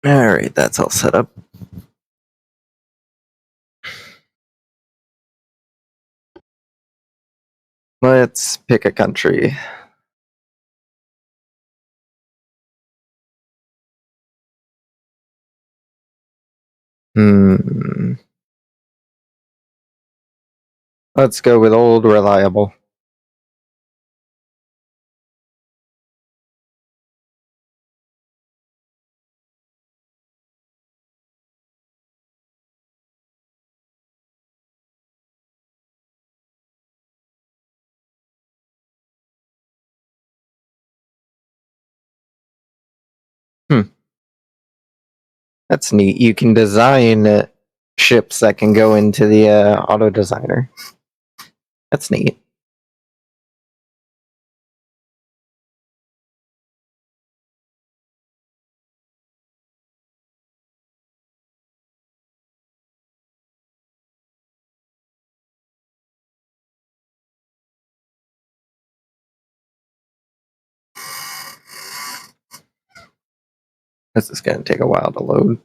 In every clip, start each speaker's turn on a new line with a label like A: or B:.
A: Alright, that's all set up. Let's pick a country. Let's go with old reliable. That's neat. You can design ships that can go into the auto designer. That's neat. This is going to take a while to load.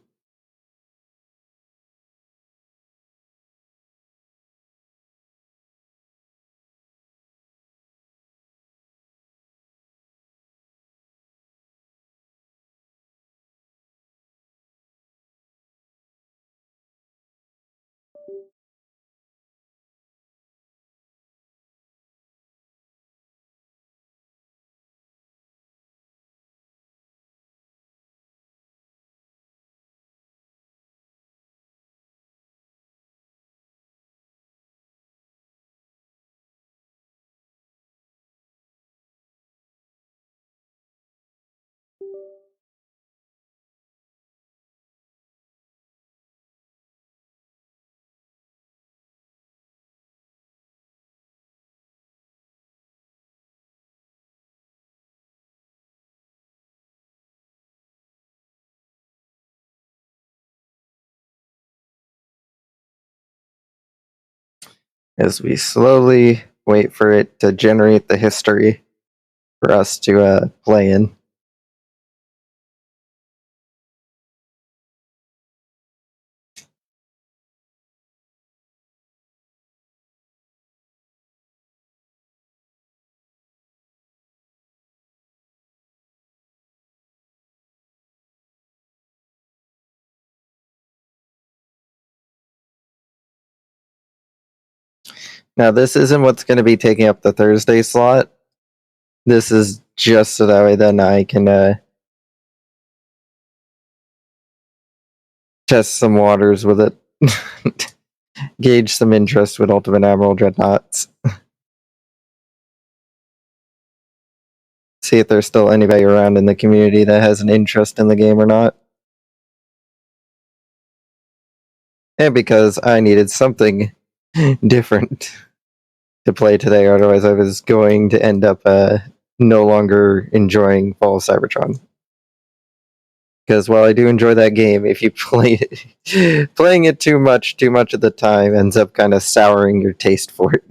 A: As we slowly wait for it to generate the history for us to play in. Now, this isn't what's going to be taking up the Thursday slot. This is just so that way then I can test some waters with it. Gauge some interest with Ultimate Admiral Dreadnaughts. See if there's still anybody around in the community that has an interest in the game or not. And because I needed something different to play today, otherwise I was going to end up no longer enjoying Fall of Cybertron. Because while I do enjoy that game, if you play it, playing it too much of the time ends up kind of souring your taste for it.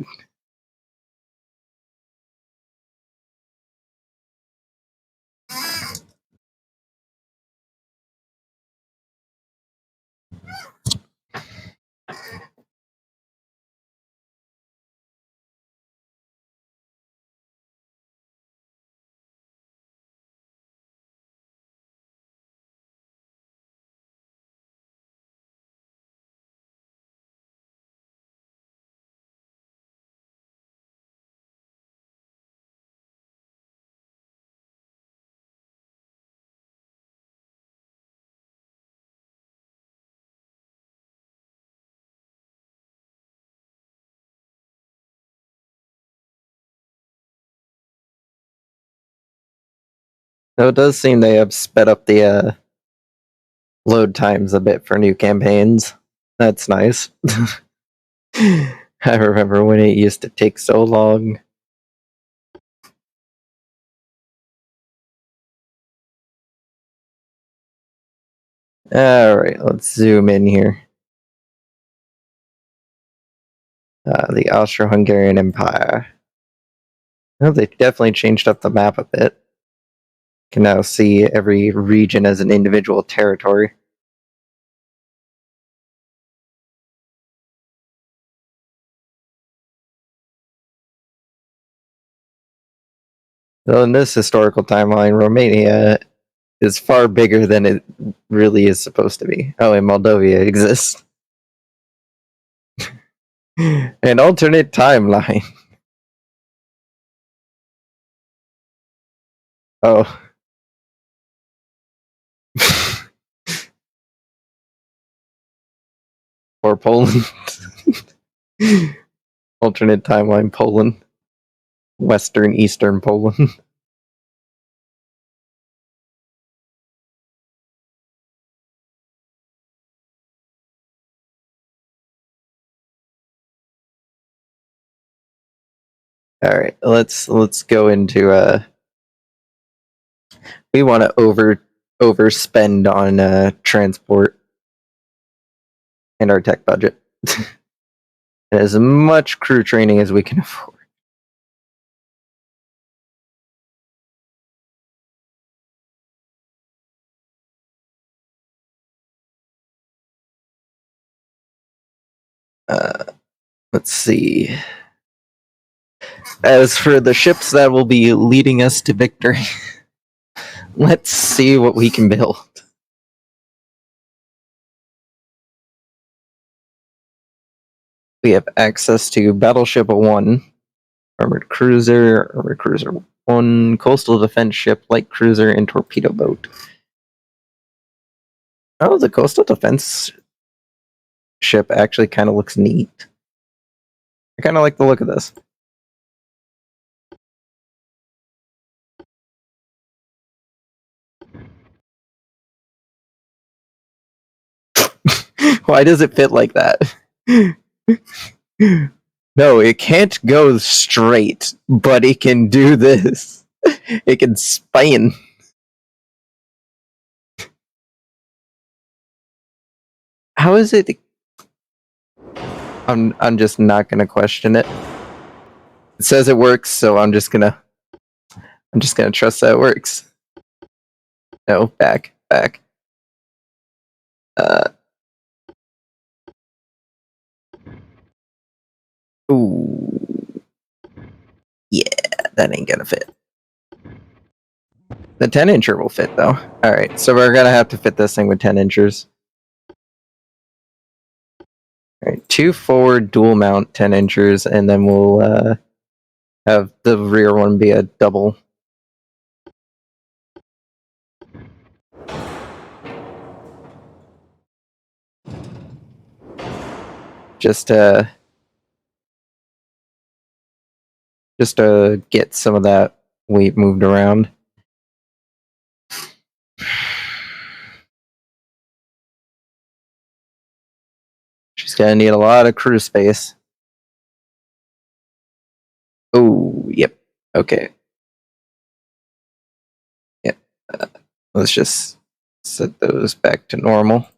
A: Though it does seem they have sped up the load times a bit for new campaigns. That's nice. I remember when it used to take so long. Alright, let's zoom in here. The Austro-Hungarian Empire. Well, they definitely changed up the map a bit. Can now see every region as an individual territory. So in this historical timeline, Romania is far bigger than it really is supposed to be. Oh, and Moldova exists. An alternate timeline. Oh. Or Poland. Alternate timeline Poland. Western, Eastern Poland. All right, let's go into we want to overspend on transport and our tech budget. And as much crew training as we can afford. Let's see. As for the ships that will be leading us to victory, let's see what we can build. We have access to Battleship 1, Armored Cruiser 1, Coastal Defense Ship, Light Cruiser, and Torpedo Boat. Oh, the Coastal Defense ship actually kind of looks neat. I kind of like the look of this. Why does it fit like that? No, it can't go straight, but it can do this. It can span. How is it? I'm just not gonna question it. It says it works, so I'm just gonna trust that it works. No, back. Ooh. Yeah, that ain't gonna fit. The 10-incher will fit, though. Alright, so we're gonna have to fit this thing with 10-inchers. Alright, 2 forward dual mount 10-inchers, and then we'll have the rear one be a double. Just to get some of that weight moved around. She's gonna need a lot of crew space. Oh, yep. Okay. Yep. Let's just set those back to normal.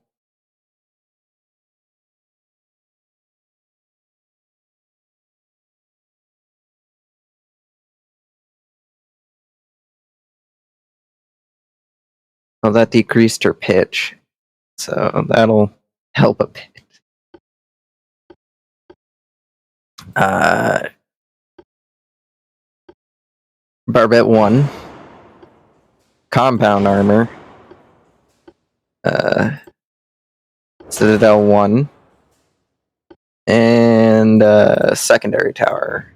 A: Well, that decreased her pitch, so that'll help a bit. Barbette 1, compound armor, Citadel 1, and secondary tower.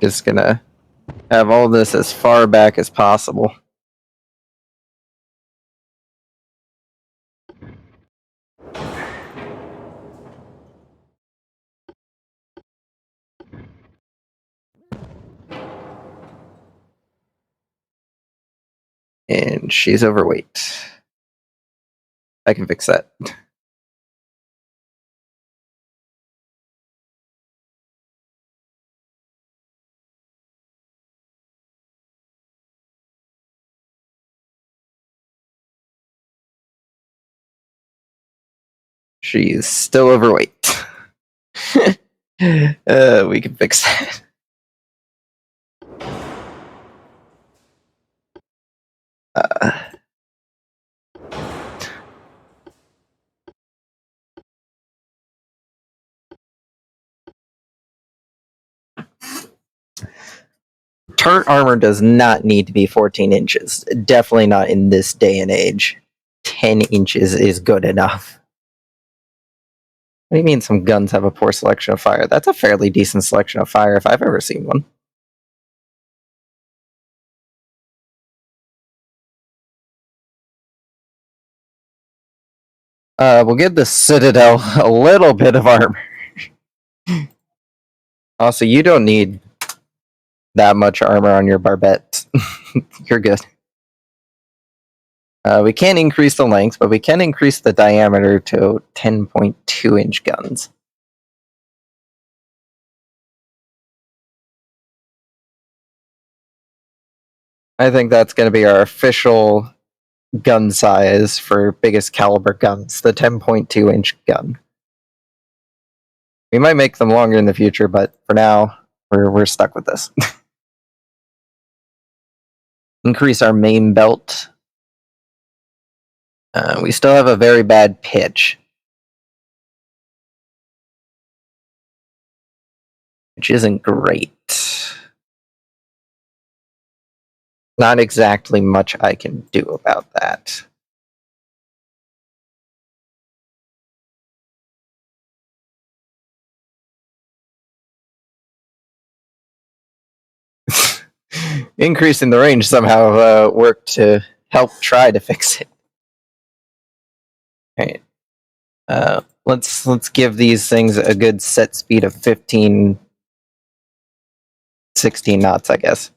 A: Just gonna have all this as far back as possible. And she's overweight. I can fix that. She's still overweight. We can fix that. Turret armor does not need to be 14 inches. Definitely not in this day and age. 10 inches is good enough. What do you mean some guns have a poor selection of fire? That's a fairly decent selection of fire if I've ever seen one. We'll give the Citadel a little bit of armor. Also, you don't need that much armor on your barbette. You're good. We can't increase the length, but we can increase the diameter to 10.2 inch guns. I think that's going to be our official gun size for biggest caliber guns, the 10.2 inch gun. We might make them longer in the future, but for now, we're stuck with this. Increase our main belt. We still have a very bad pitch, which isn't great. Not exactly much I can do about that. Increasing the range somehow worked to help try to fix it. All right. Let's give these things a good set speed of 15, 16 knots, I guess.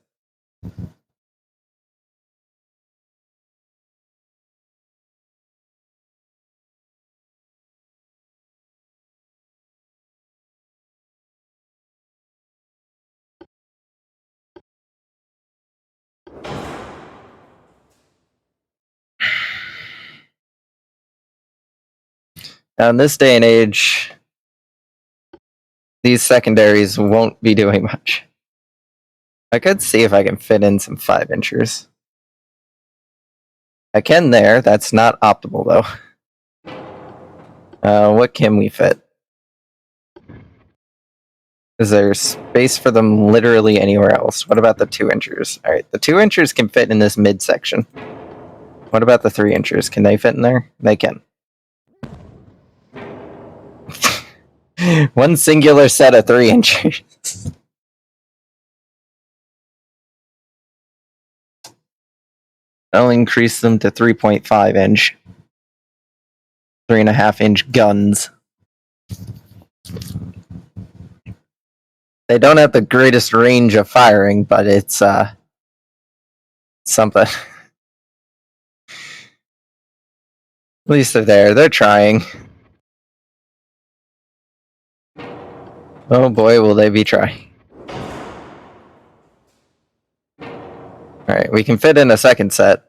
A: Now, in this day and age, these secondaries won't be doing much. I could see if I can fit in some 5-inchers. I can there. That's not optimal, though. What can we fit? Is there space for them literally anywhere else? What about the 2-inchers? All right, the 2-inchers can fit in this midsection. What about the 3-inchers? Can they fit in there? They can. One singular set of 3-inchers. I'll increase them to 3.5 inch. 3.5 inch guns. They don't have the greatest range of firing, but it's something. At least they're there. They're trying. Oh boy, will they be trying. Alright, we can fit in a second set.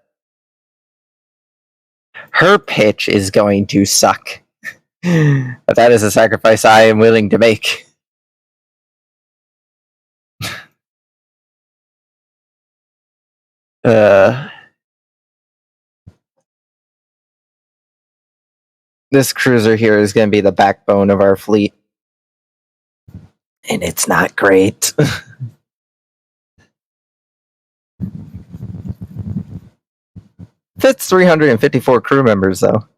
A: Her pitch is going to suck. But that is a sacrifice I am willing to make. This cruiser here is going to be the backbone of our fleet. And it's not great. Fits 354 crew members, though.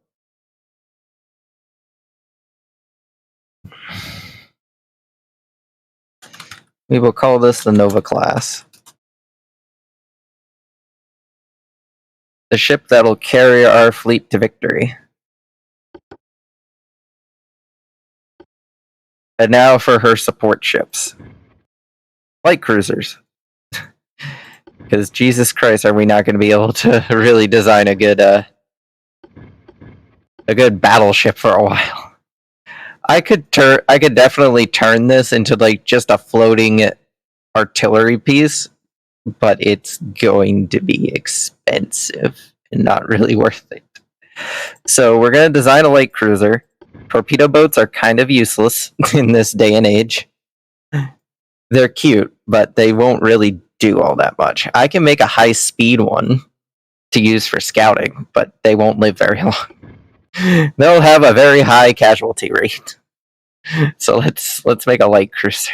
A: We will call this the Nova class. The ship that'll carry our fleet to victory. And now for her support ships. Light cruisers. Because Jesus Christ, are we not going to be able to really design a good battleship for a while? I could definitely turn this into like just a floating artillery piece, but it's going to be expensive and not really worth it. So we're going to design a light cruiser. Torpedo boats are kind of useless in this day and age. They're cute, but they won't really do all that much. I can make a high speed one to use for scouting, but they won't live very long. They'll have a very high casualty rate. So let's make a light cruiser.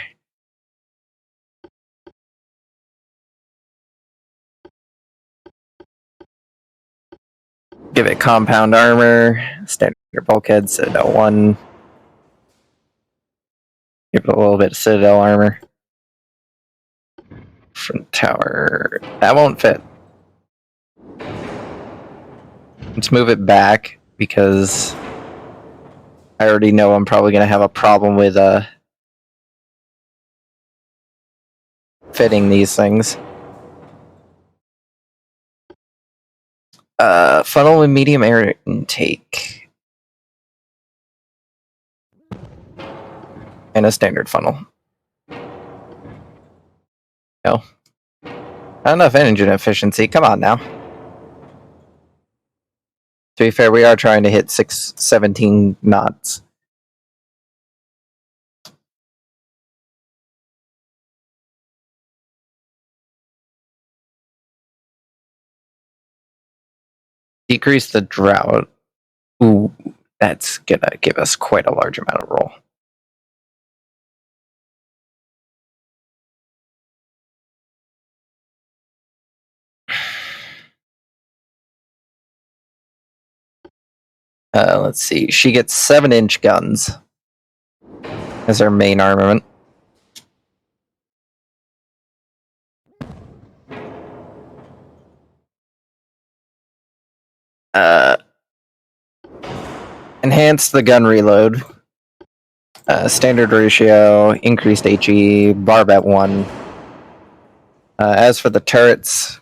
A: Give it compound armor, standard bulkhead, Citadel 1. Give it a little bit of Citadel armor. Front tower. That won't fit. Let's move it back because I already know I'm probably going to have a problem with fitting these things. Funnel with medium air intake. And a standard funnel. No. Not enough engine efficiency. Come on now. To be fair, we are trying to hit 17 knots. Decrease the drought. Ooh, that's gonna give us quite a large amount of roll. Let's see. She gets 7-inch guns as her main armament. Enhance the gun reload. Standard ratio, increased HE, barb at 1. As for the turrets,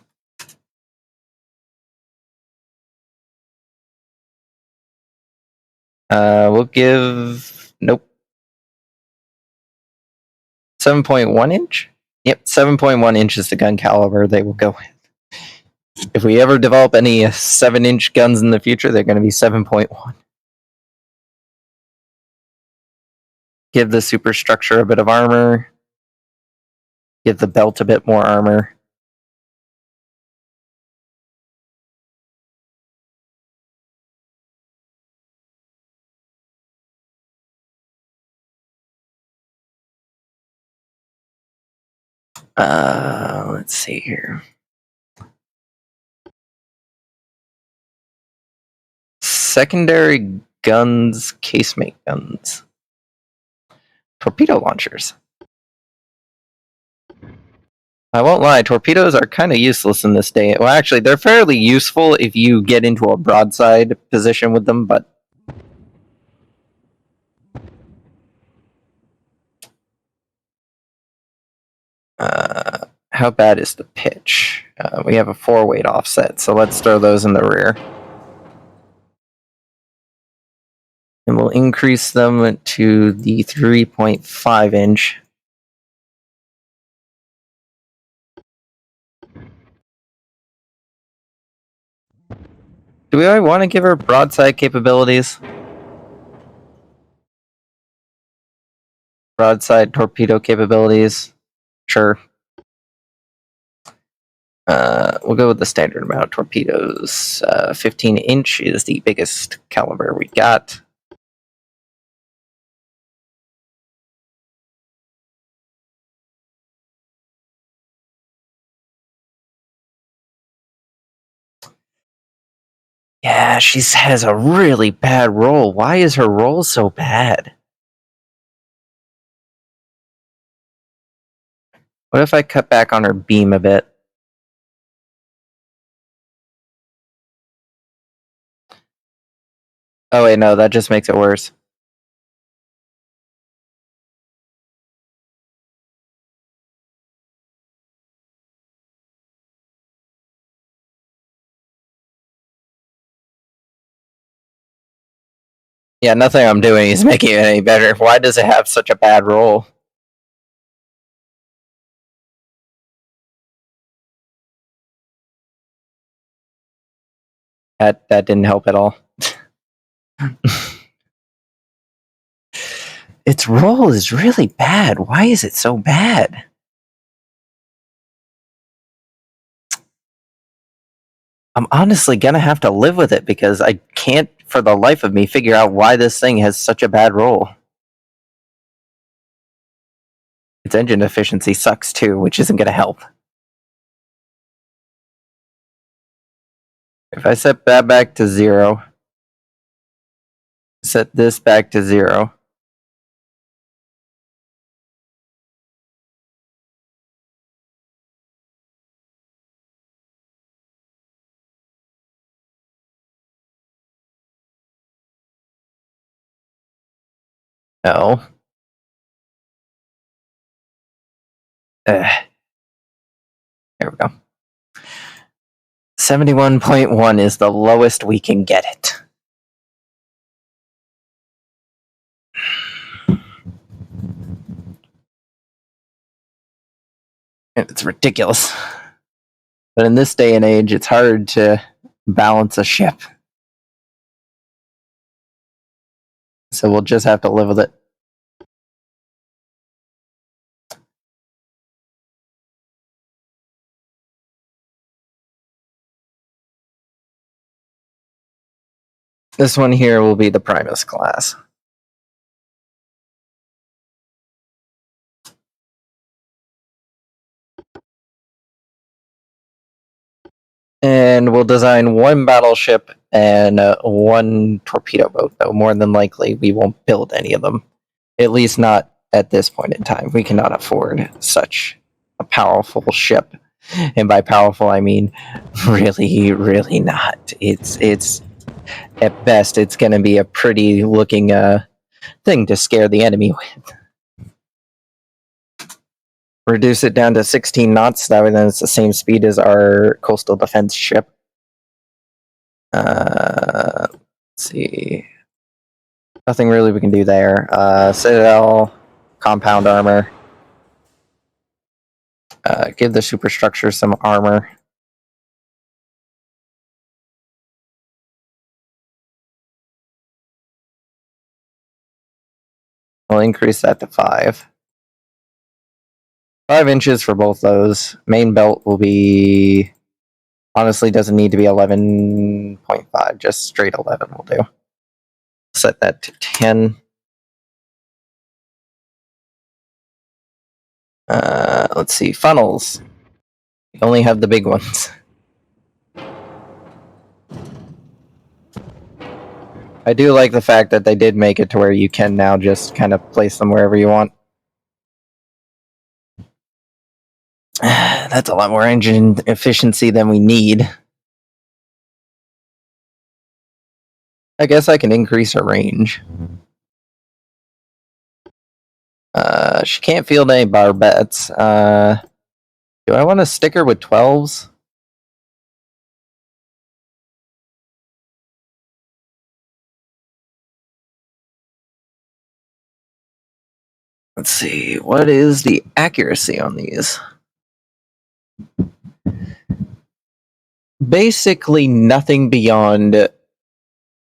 A: we'll give... Nope. 7.1 inch? Yep, 7.1 inches the gun caliber they will go with. If we ever develop any 7-inch guns in the future, they're going to be 7.1. Give the superstructure a bit of armor. Give the belt a bit more armor. Let's see here. Secondary guns, casemate guns. Torpedo launchers. I won't lie, torpedoes are kind of useless in this day. Well, actually, they're fairly useful if you get into a broadside position with them, but... how bad is the pitch? We have a 4-weight offset, so let's throw those in the rear. And we'll increase them to the 3.5 inch. Do we want to give her broadside capabilities? Broadside torpedo capabilities? Sure. We'll go with the standard amount of torpedoes. 15 inch is the biggest caliber we got. Yeah, she has a really bad roll. Why is her roll so bad? What if I cut back on her beam a bit? Oh wait, no, that just makes it worse. Yeah, nothing I'm doing is making it any better. Why does it have such a bad roll? That didn't help at all. Its roll is really bad. Why is it so bad? I'm honestly gonna have to live with it because I can't for the life of me figure out why this thing has such a bad roll. Its engine efficiency sucks too, which isn't gonna help. If I set that back to 0, set this back to 0. No. There we go. 71.1 is the lowest we can get it. It's ridiculous. But in this day and age, it's hard to balance a ship. So we'll just have to live with it. This one here will be the Primus class. And we'll design one battleship and one torpedo boat, though more than likely we won't build any of them. At least not at this point in time. We cannot afford such a powerful ship. And by powerful, I mean really, really not. It's at best, it's going to be a pretty looking thing to scare the enemy with. Reduce it down to 16 knots. That way, then it's the same speed as our coastal defense ship. Let's see. Nothing really we can do there. Citadel, compound armor. Give the superstructure some armor. We'll increase that to 5. 5 inches for both those. Main belt will be... Honestly, doesn't need to be 11.5. Just straight 11 will do. Set that to 10. Let's see. Funnels. We only have the big ones. I do like the fact that they did make it to where you can now just kind of place them wherever you want. That's a lot more engine efficiency than we need. I guess I can increase her range. She can't field any barbettes. Do I want to stick her with 12s? Let's see. What is the accuracy on these? Basically nothing beyond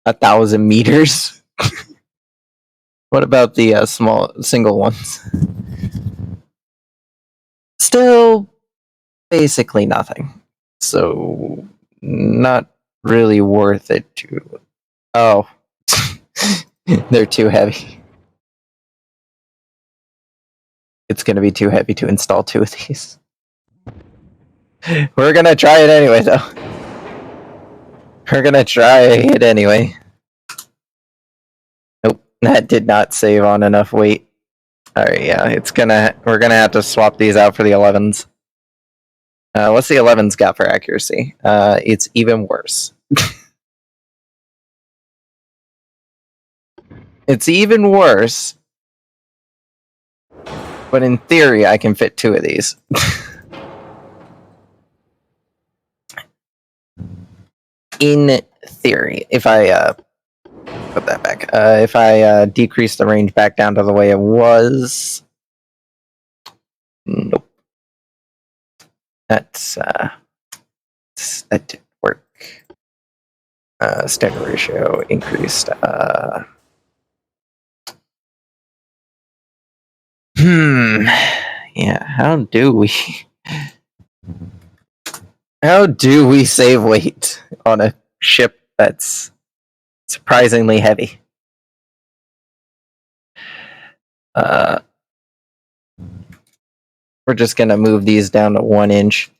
A: 1,000 meters. What about the small single ones? Still basically nothing. So not really worth it to... Oh. They're too heavy. It's going to be too heavy to install 2 of these. We're going to try it anyway, though. We're going to try it anyway. Nope, that did not save on enough weight. Alright, yeah, we're going to have to swap these out for the 11s. What's the 11s got for accuracy? It's even worse. It's even worse. But in theory, I can fit 2 of these. In theory, if I put that back, if I decrease the range back down to the way it was, nope, that didn't work. Standard ratio increased. Yeah, how do we save weight on a ship that's surprisingly heavy? We're just gonna move these down to 1 inch.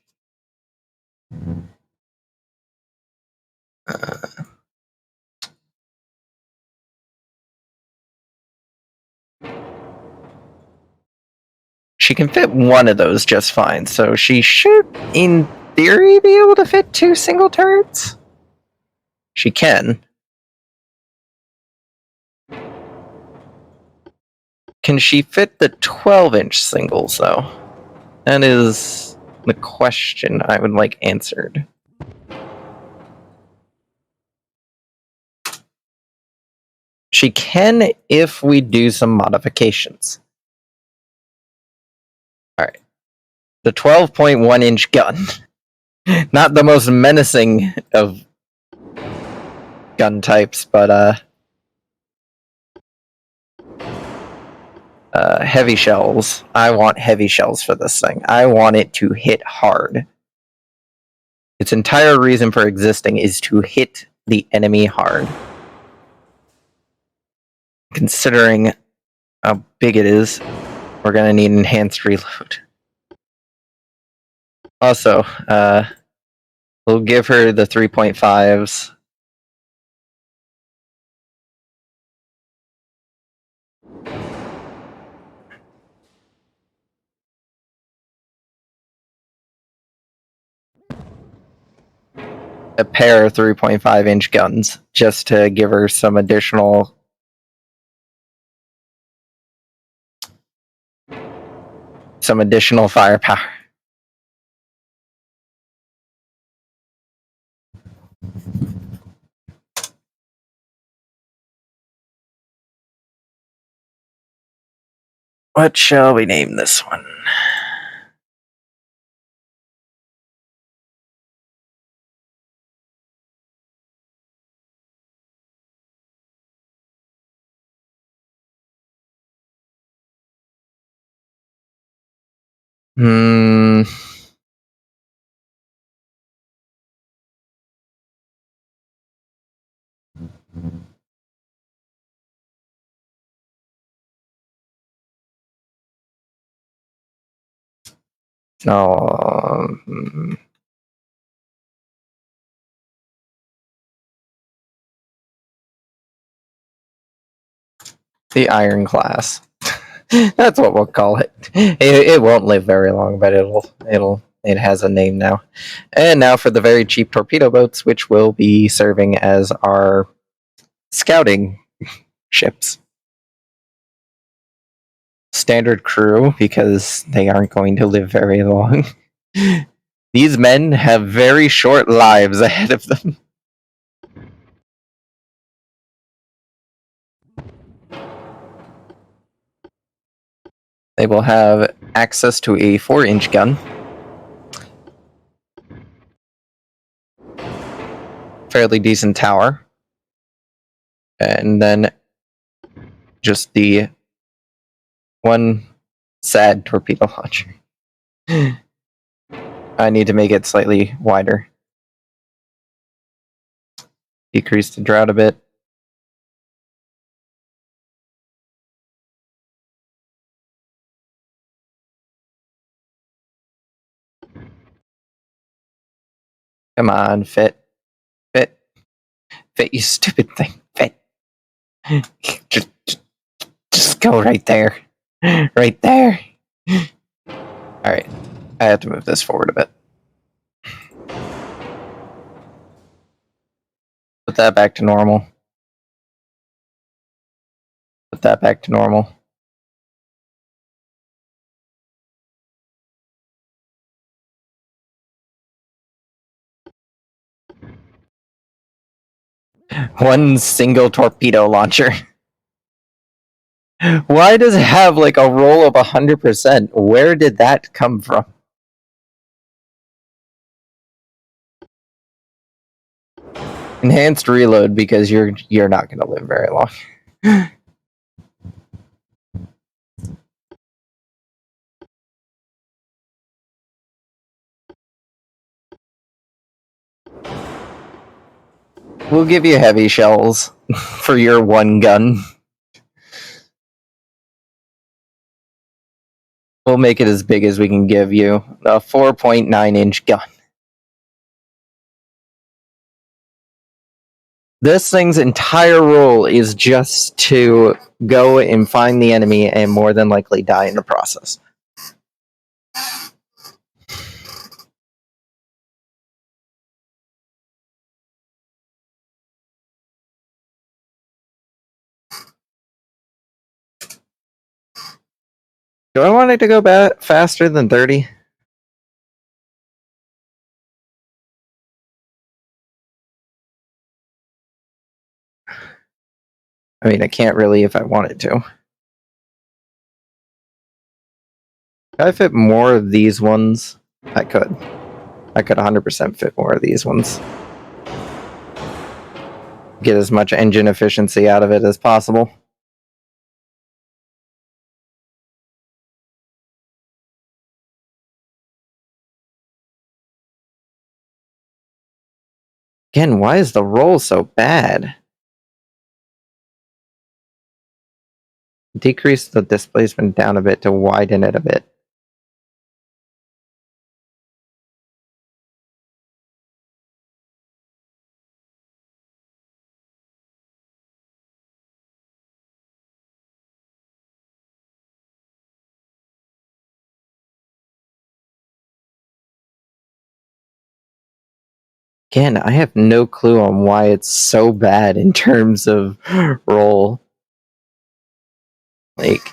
A: She can fit one of those just fine, so she should, in theory, be able to fit 2 single turrets. She can. Can she fit the 12-inch singles, though? That is the question I would like answered. She can if we do some modifications. Alright. The 12.1-inch gun. Not the most menacing of gun types, but heavy shells. I want heavy shells for this thing. I want it to hit hard. Its entire reason for existing is to hit the enemy hard. Considering how big it is, we're gonna need enhanced reload. Also, we'll give her the 3.5s. A pair of 3.5-inch guns, just to give her some additional firepower. What shall we name this one? No. The Iron Class. That's what we'll call it. It won't live very long, but it has a name now. And now for the very cheap torpedo boats, which will be serving as our scouting ships. Standard crew, because they aren't going to live very long. These men have very short lives ahead of them. They will have access to a 4-inch gun. Fairly decent tower. And then just the one sad torpedo launcher. I need to make it slightly wider. Decrease the drought a bit. Come on, fit. Fit. Fit, you stupid thing. Fit. Just go right there. Right there. Alright. I have to move this forward a bit. Put that back to normal. Put that back to normal. One single torpedo launcher. Why does it have like a roll of 100%? Where did that come from? Enhanced reload, because you're not going to live very long. We'll give you heavy shells for your one gun. We'll make it as big as we can give you. A 4.9-inch gun. This thing's entire role is just to go and find the enemy and more than likely die in the process. Do I want it to go faster than 30? I mean, I can't really if I wanted to. Could I fit more of these ones? I could. I could 100% fit more of these ones. Get as much engine efficiency out of it as possible. Again, why is the roll so bad? Decrease the displacement down a bit to widen it a bit. Again, I have no clue on why it's so bad in terms of roll. Like,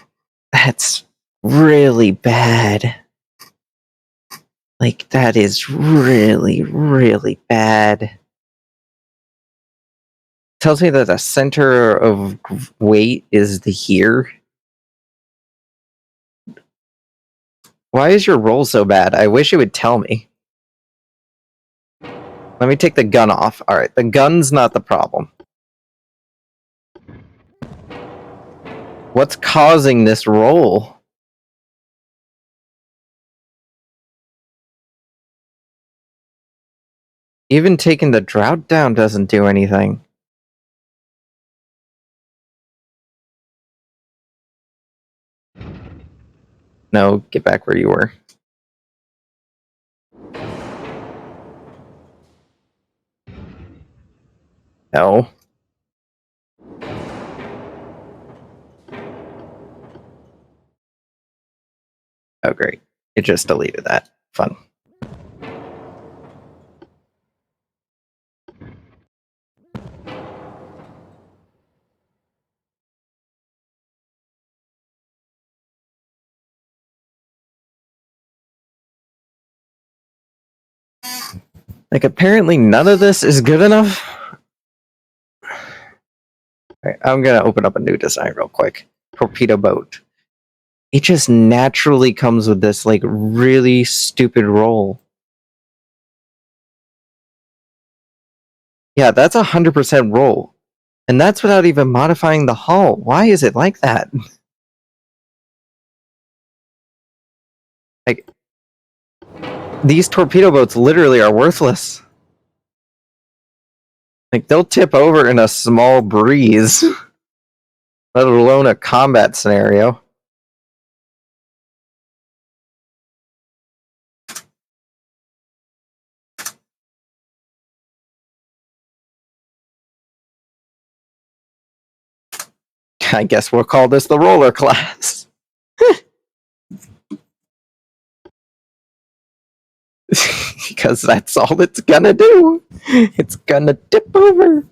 A: that's really bad. Like, that is really, really bad. Tells me that the center of weight is here. Why is your roll so bad? I wish it would tell me. Let me take the gun off. Alright, the gun's not the problem. What's causing this roll? Even taking the drought down doesn't do anything. No, get back where you were. No. Oh, great. It just deleted that. Fun. Like, apparently none of this is good enough. Right, I'm gonna open up a new design real quick. Torpedo boat. It just naturally comes with this, like, really stupid roll. Yeah, that's 100% roll. And that's without even modifying the hull. Why is it like that? Like, these torpedo boats literally are worthless. Like, they'll tip over in a small breeze, let alone a combat scenario. I guess we'll call this the roller class. Because that's all it's gonna do. It's gonna tip over.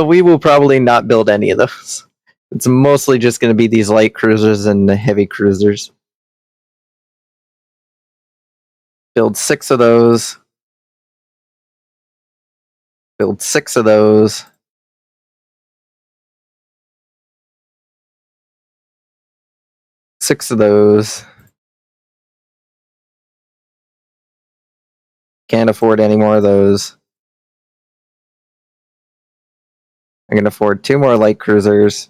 A: We will probably not build any of those. It's mostly just gonna be these light cruisers and the heavy cruisers. Build 6 of those. Build 6 of those. Six of those. Can't afford any more of those. I can afford 2 more light cruisers.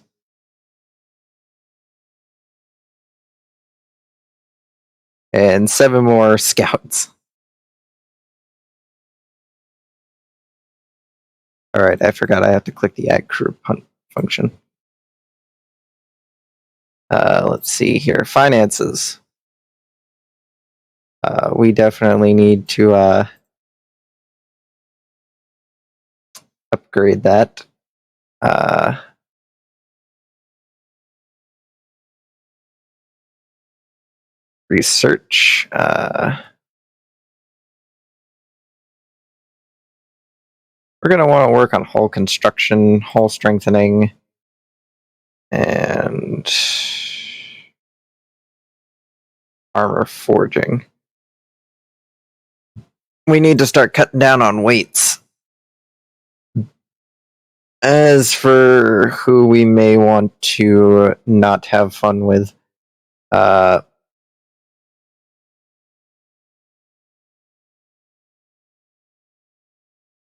A: And 7 more scouts. Alright, I forgot I have to click the add crew function. Let's see here. Finances. We definitely need to upgrade that. Research. We're going to want to work on hull construction, hull strengthening, and armor forging. We need to start cutting down on weights. As for who we may want to not have fun with,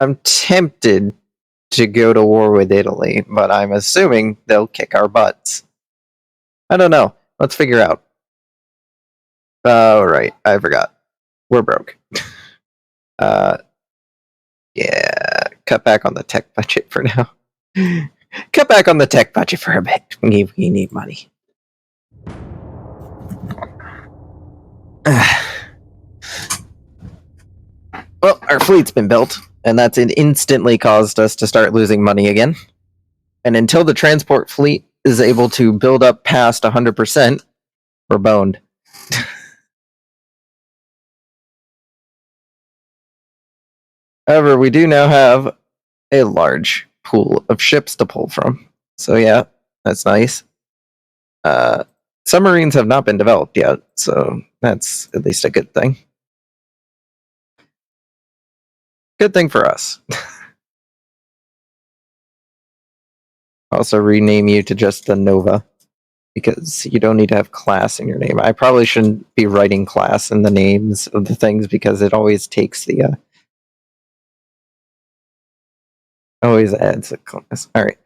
A: I'm tempted to go to war with Italy, but I'm assuming they'll kick our butts. I don't know. Let's figure out. Oh, right. I forgot. We're broke. Yeah. Cut back on the tech budget for now. Cut back on the tech budget for a bit. We need money. Well, our fleet's been built, and that's instantly caused us to start losing money again. And until the transport fleet is able to build up past 100%, we're boned. However, we do now have a large pool of ships to pull from. So yeah, that's nice. Submarines have not been developed yet, so that's at least a good thing. Good thing for us. Also rename you to just the Nova, because you don't need to have class in your name. I probably shouldn't be writing class in the names of the things, because it always takes the always adds a class. Alright.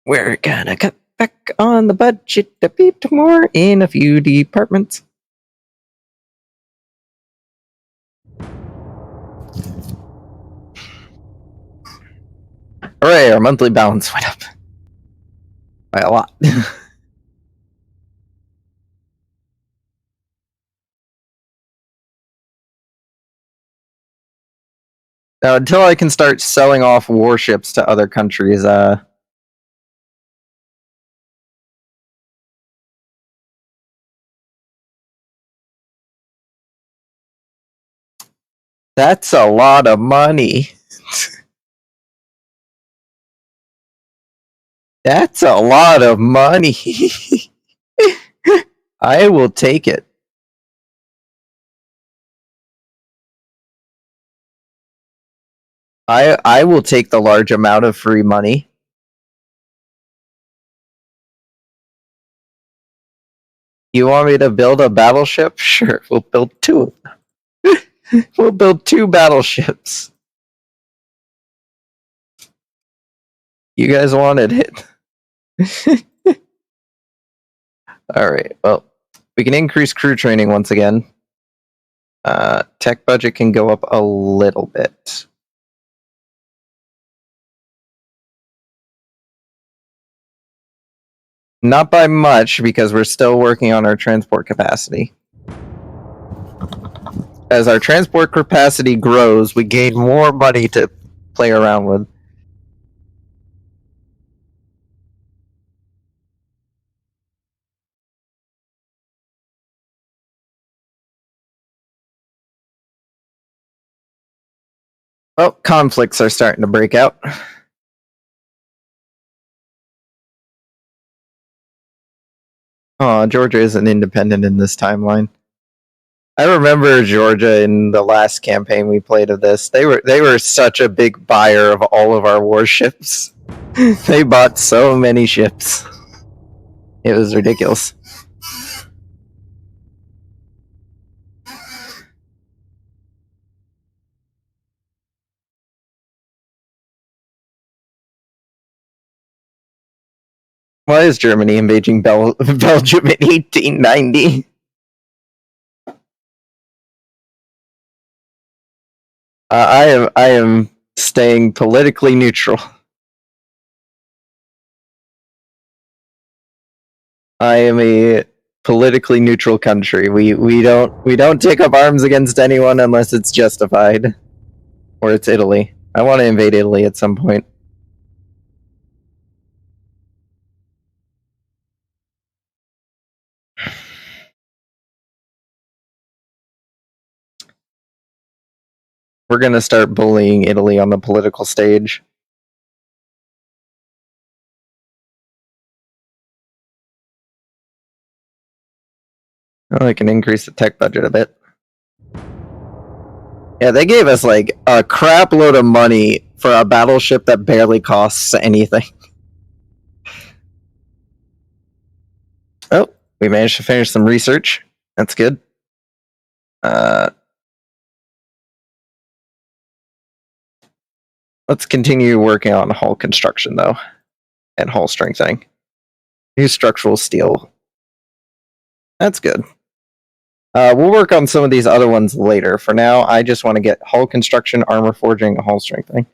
A: We're gonna cut back on the budget a bit more in a few departments. Hooray, our monthly balance went up. By a lot. Now, until I can start selling off warships to other countries, that's a lot of money. That's a lot of money. I will take it. I will take the large amount of free money. You want me to build a battleship? Sure, we'll build two. We'll build 2 battleships. You guys wanted it. Alright, well, we can increase crew training once again. Tech budget can go up a little bit. Not by much, because we're still working on our transport capacity. As our transport capacity grows, we gain more money to play around with. Oh, conflicts are starting to break out. Oh, Georgia isn't independent in this timeline. I remember Georgia in the last campaign we played of this. They were such a big buyer of all of our warships. They bought so many ships. It was ridiculous. Why is Germany invading Belgium in 1890? I am Staying politically neutral. I am a politically neutral country. We don't take up arms against anyone unless it's justified. Or it's Italy. I want to invade Italy at some point. We're going to start bullying Italy on the political stage. Oh, I can increase the tech budget a bit. Yeah, they gave us like a crap load of money for a battleship that barely costs anything. Oh, we managed to finish some research. That's good. Let's continue working on hull construction, though, and hull strengthening. New structural steel. That's good. We'll work on some of these other ones later. For now, I just want to get hull construction, armor forging, and hull strengthening.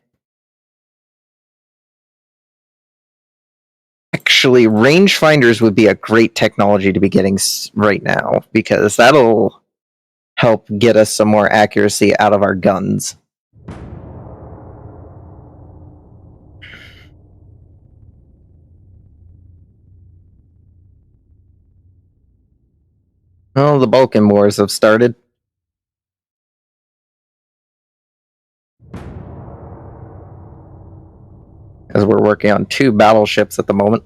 A: Actually, rangefinders would be a great technology to be getting right now, because that'll help get us some more accuracy out of our guns. Well, the Balkan Wars have started. As we're working on 2 battleships at the moment.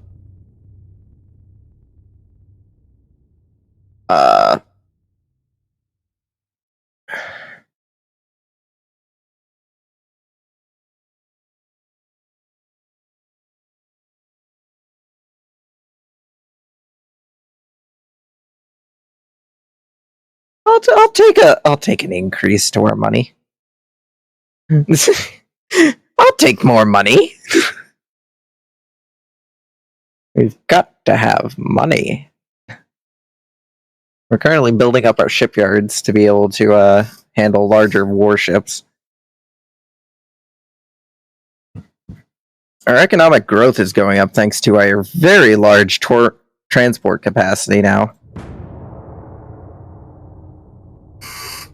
A: I'll take an increase to our money. I'll take more money. We've got to have money. We're currently building up our shipyards to be able to handle larger warships. Our economic growth is going up thanks to our very large transport capacity now.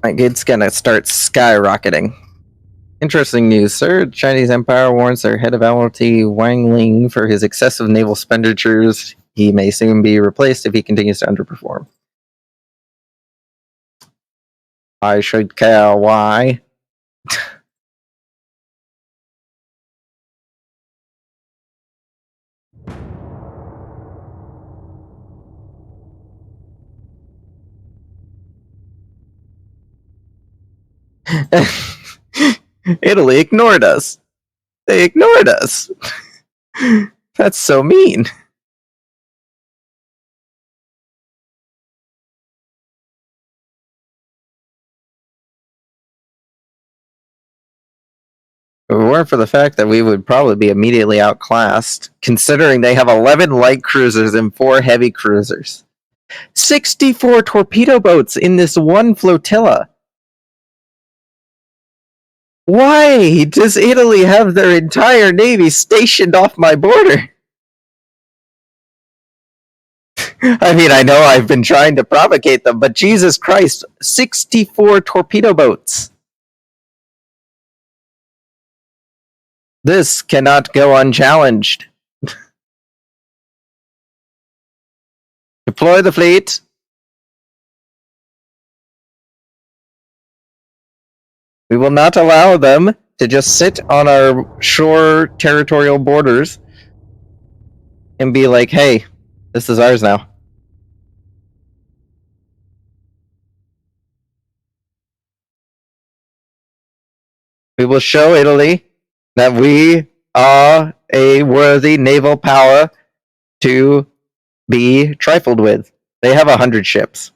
A: Like, it's gonna start skyrocketing. Interesting news, sir. The Chinese Empire warns their head of Admiralty Wang Ling for his excessive naval expenditures. He may soon be replaced if he continues to underperform. I should care why. Italy ignored us. They ignored us. That's so mean. If it weren't for the fact that we would probably be immediately outclassed, considering they have 11 light cruisers and 4 heavy cruisers. 64 torpedo boats in this one flotilla. Why does Italy have their entire navy stationed off my border? I mean, I know I've been trying to provocate them, but Jesus Christ, 64 torpedo boats. This cannot go unchallenged. Deploy the fleet. We will not allow them to just sit on our shore territorial borders and be like, hey, this is ours now. We will show Italy that we are a worthy naval power to be trifled with. They have 100 ships,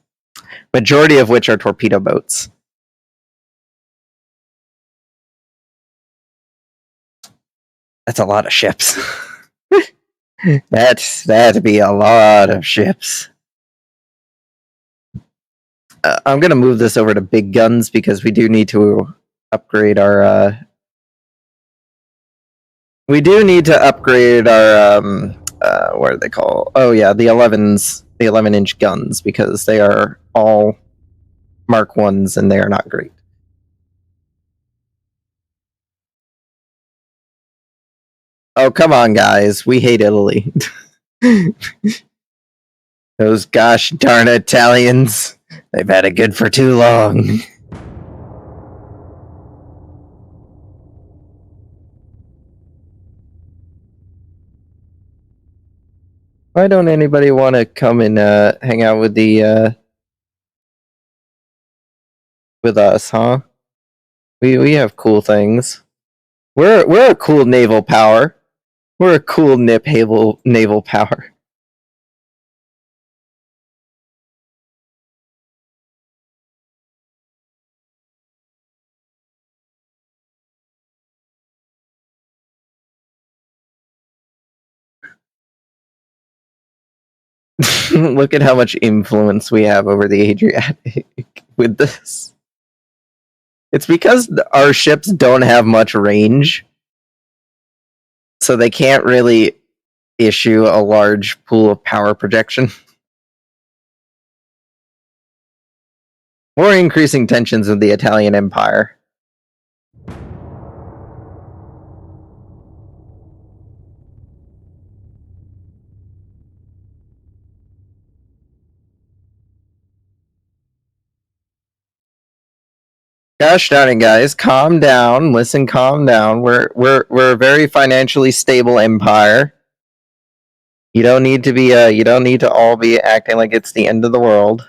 A: majority of which are torpedo boats. That's a lot of ships. That'd be a lot of ships. I'm going to move this over to big guns because we do need to upgrade our We do need to upgrade our what are they called? Oh yeah, the 11s, the 11-inch guns, because they are all Mark 1s and they are not great. Oh come on, guys, we hate Italy. Those gosh darn Italians, they've had it good for too long. Why don't anybody want to come and hang out with the with us, huh? We have cool things. We're a cool naval power. We're a cool naval power. Look at how much influence we have over the Adriatic with this. It's because our ships don't have much range, so they can't really issue a large pool of power projection. We're increasing tensions with the Italian Empire. Gosh darn it, guys! Calm down. Listen, calm down. We're a very financially stable empire. You don't need to be you don't need to all be acting like it's the end of the world.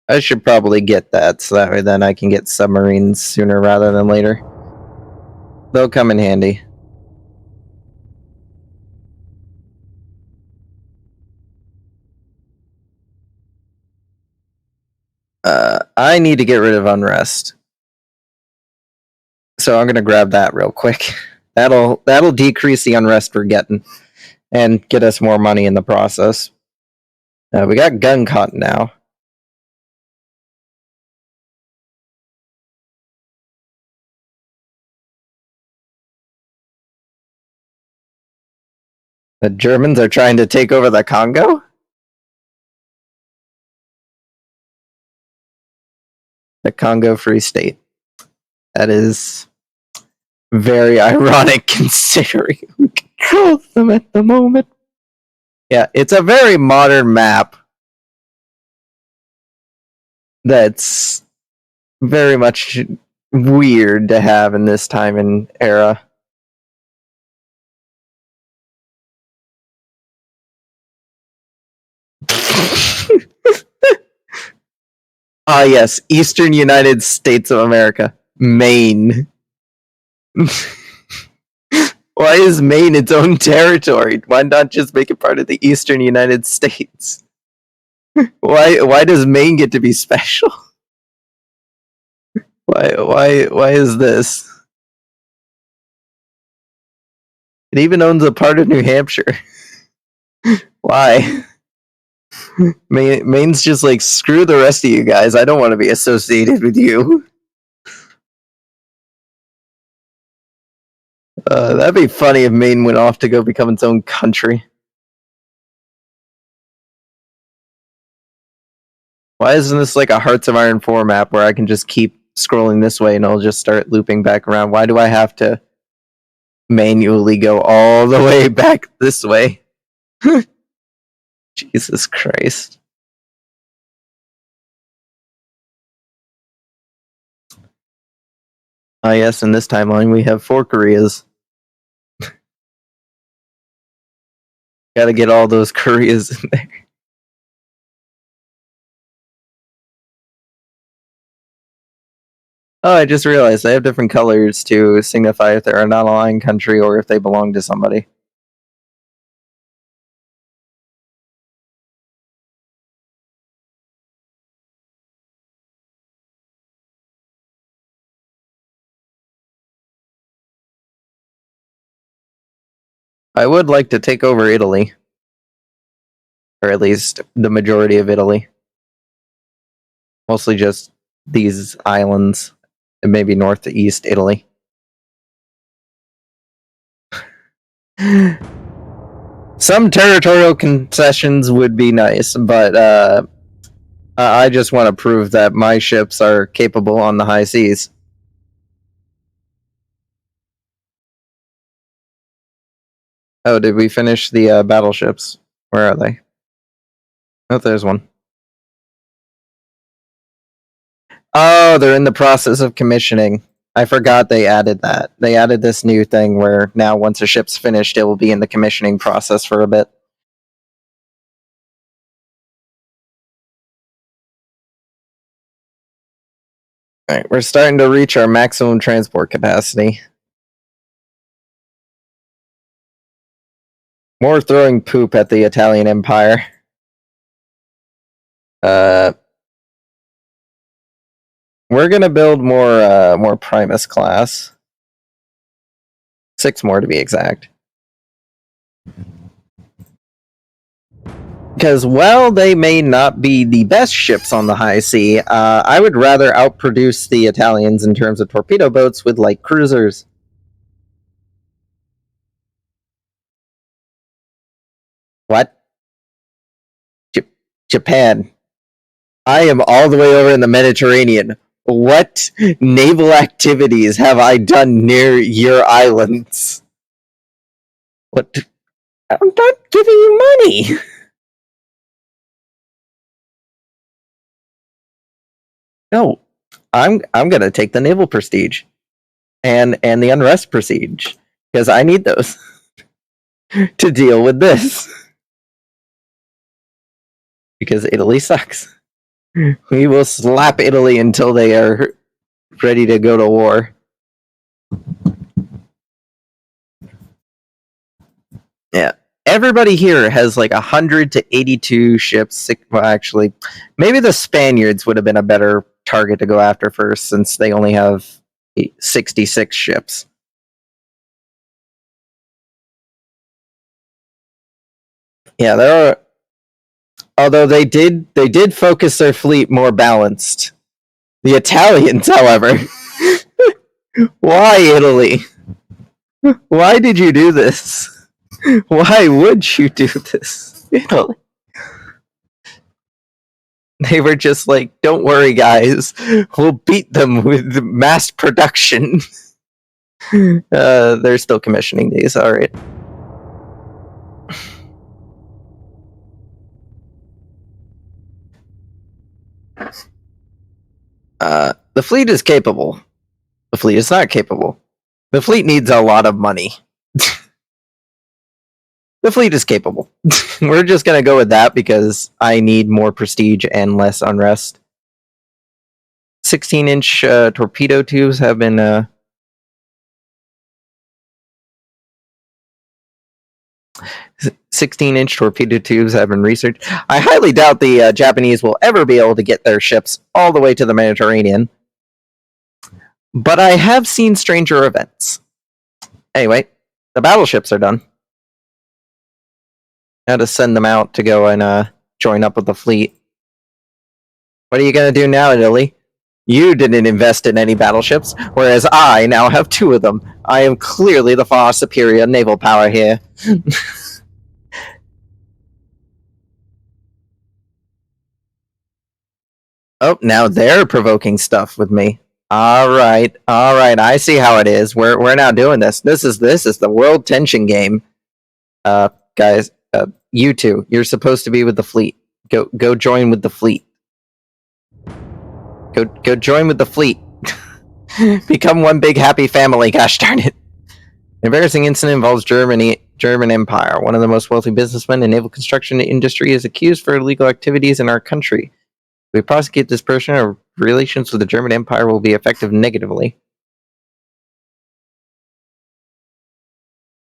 A: I should probably get that so that way then I can get submarines sooner rather than later. They'll come in handy. I need to get rid of unrest, so I'm gonna grab that real quick. That'll decrease the unrest we're getting and get us more money in the process. We got gun cotton now. The Germans are trying to take over the Congo? The Congo Free State. That is very ironic considering we control them at the moment. Yeah, it's a very modern map that's very much weird to have in this time and era. Ah, yes, Eastern United States of America. Maine. Why is Maine its own territory? Why not just make it part of the Eastern United States? Why does Maine get to be special? Why is this? It even owns a part of New Hampshire. Why? Maine's just like, screw the rest of you guys. I don't want to be associated with you. That'd be funny if Maine went off to go become its own country. Why isn't this like a Hearts of Iron 4 map where I can just keep scrolling this way and I'll just start looping back around? Why do I have to manually go all the way back this way? Jesus Christ. Ah, yes, in this timeline we have 4 Koreas. Gotta get all those Koreas in there. Oh, I just realized they have different colors to signify if they're a non-aligned country or if they belong to somebody. I would like to take over Italy. Or at least the majority of Italy. Mostly just these islands, and maybe north to east Italy. Some territorial concessions would be nice, but I just want to prove that my ships are capable on the high seas. Oh, did we finish the battleships? Where are they? Oh, there's one. Oh, they're in the process of commissioning. I forgot they added that. They added this new thing where now once a ship's finished, it will be in the commissioning process for a bit. Alright, we're starting to reach our maximum transport capacity. More throwing poop at the Italian Empire. We're gonna build more Primus class. 6 more to be exact. Because while they may not be the best ships on the high sea, I would rather outproduce the Italians in terms of torpedo boats with light cruisers. What? Japan. I am all the way over in the Mediterranean. What naval activities have I done near your islands? What? I'm not giving you money. No, I'm gonna take the naval prestige and the unrest prestige because I need those to deal with this. Because Italy sucks. We will slap Italy until they are ready to go to war. Yeah. Everybody here has like 100 to 82 ships. Well, actually, maybe the Spaniards would have been a better target to go after first since they only have 66 ships. Yeah, there are. Although they did focus their fleet more balanced. The Italians, however, why Italy? Why did you do this? Why would you do this, Italy? They were just like, "Don't worry, guys. We'll beat them with mass production." They're still commissioning these. All right. The fleet is capable. The fleet is not capable. The fleet needs a lot of money. The fleet is capable. We're just gonna go with that because I need more prestige and less unrest. 16-inch torpedo tubes have been 16-inch torpedo tubes have been researched. I highly doubt the Japanese will ever be able to get their ships all the way to the Mediterranean. But I have seen stranger events. Anyway, the battleships are done. Now to send them out to go and join up with the fleet. What are you going to do now, Italy? You didn't invest in any battleships, whereas I now have 2 of them. I am clearly the far superior naval power here. Oh, now they're provoking stuff with me. All right. I see how it is. We're now doing this. This is the world tension game. Guys, you two, you're supposed to be with the fleet. Go join with the fleet. Go join with the fleet. Become one big happy family. Gosh darn it! Embarrassing incident involves German Empire. One of the most wealthy businessmen in naval construction industry is accused for illegal activities in our country. If we prosecute this person, our relations with the German Empire will be affected negatively.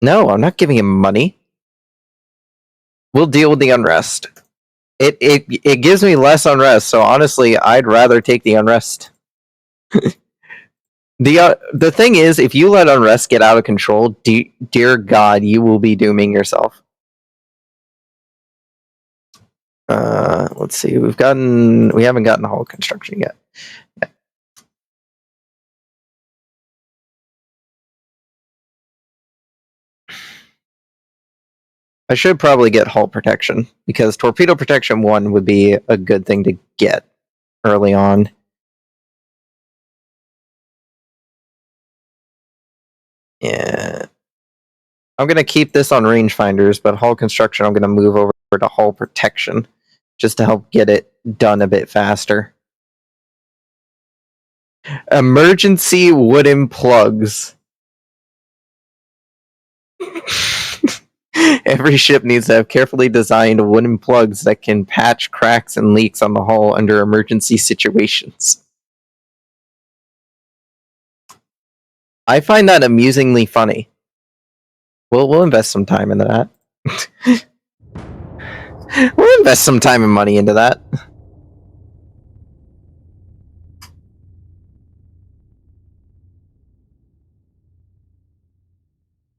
A: No, I'm not giving him money. We'll deal with the unrest. It gives me less unrest, so honestly, I'd rather take the unrest. The thing is, if you let unrest get out of control, dear God, you will be dooming yourself. Let's see. We haven't gotten hull construction yet. I should probably get hull protection, because torpedo protection 1 would be a good thing to get early on. Yeah. I'm going to keep this on rangefinders, but hull construction I'm going to move over to hull protection, just to help get it done a bit faster. Emergency wooden plugs. Every ship needs to have carefully designed wooden plugs that can patch cracks and leaks on the hull under emergency situations. I find that amusingly funny. We'll invest some time into that. We'll invest some time and money into that.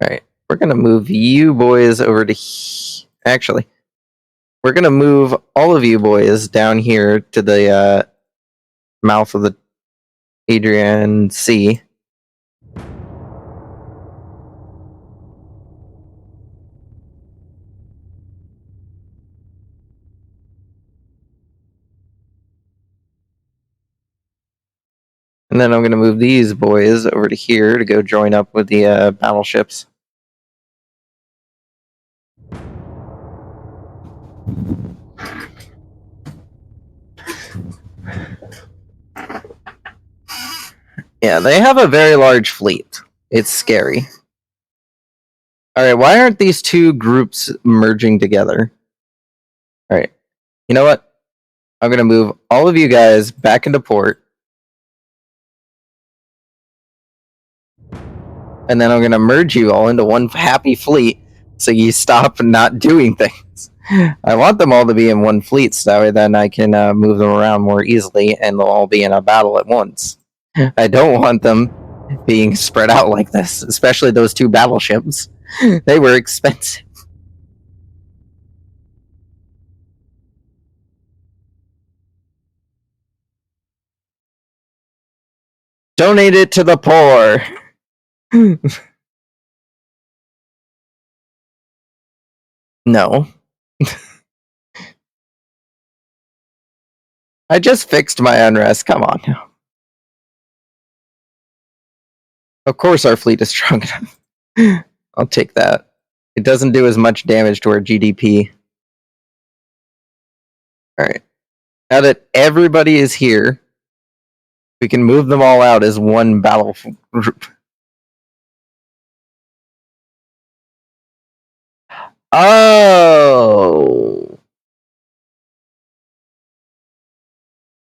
A: Alright, we're gonna move you boys over to... Actually, we're gonna move all of you boys down here to the mouth of the Adrian Sea. And then I'm going to move these boys over to here to go join up with the battleships. Yeah, they have a very large fleet. It's scary. Alright, why aren't these two groups merging together? Alright, you know what? I'm going to move all of you guys back into port. And then I'm going to merge you all into one happy fleet, so you stop not doing things. I want them all to be in one fleet, so that way then I can move them around more easily, and they'll all be in a battle at once. I don't want them being spread out like this, especially those two battleships. They were expensive. Donate it to the poor. No. I just fixed my unrest. Come on now. Of course our fleet is strong enough. I'll take that. It doesn't do as much damage to our GDP. Alright. Now that everybody is here, we can move them all out as one battle group. Oh!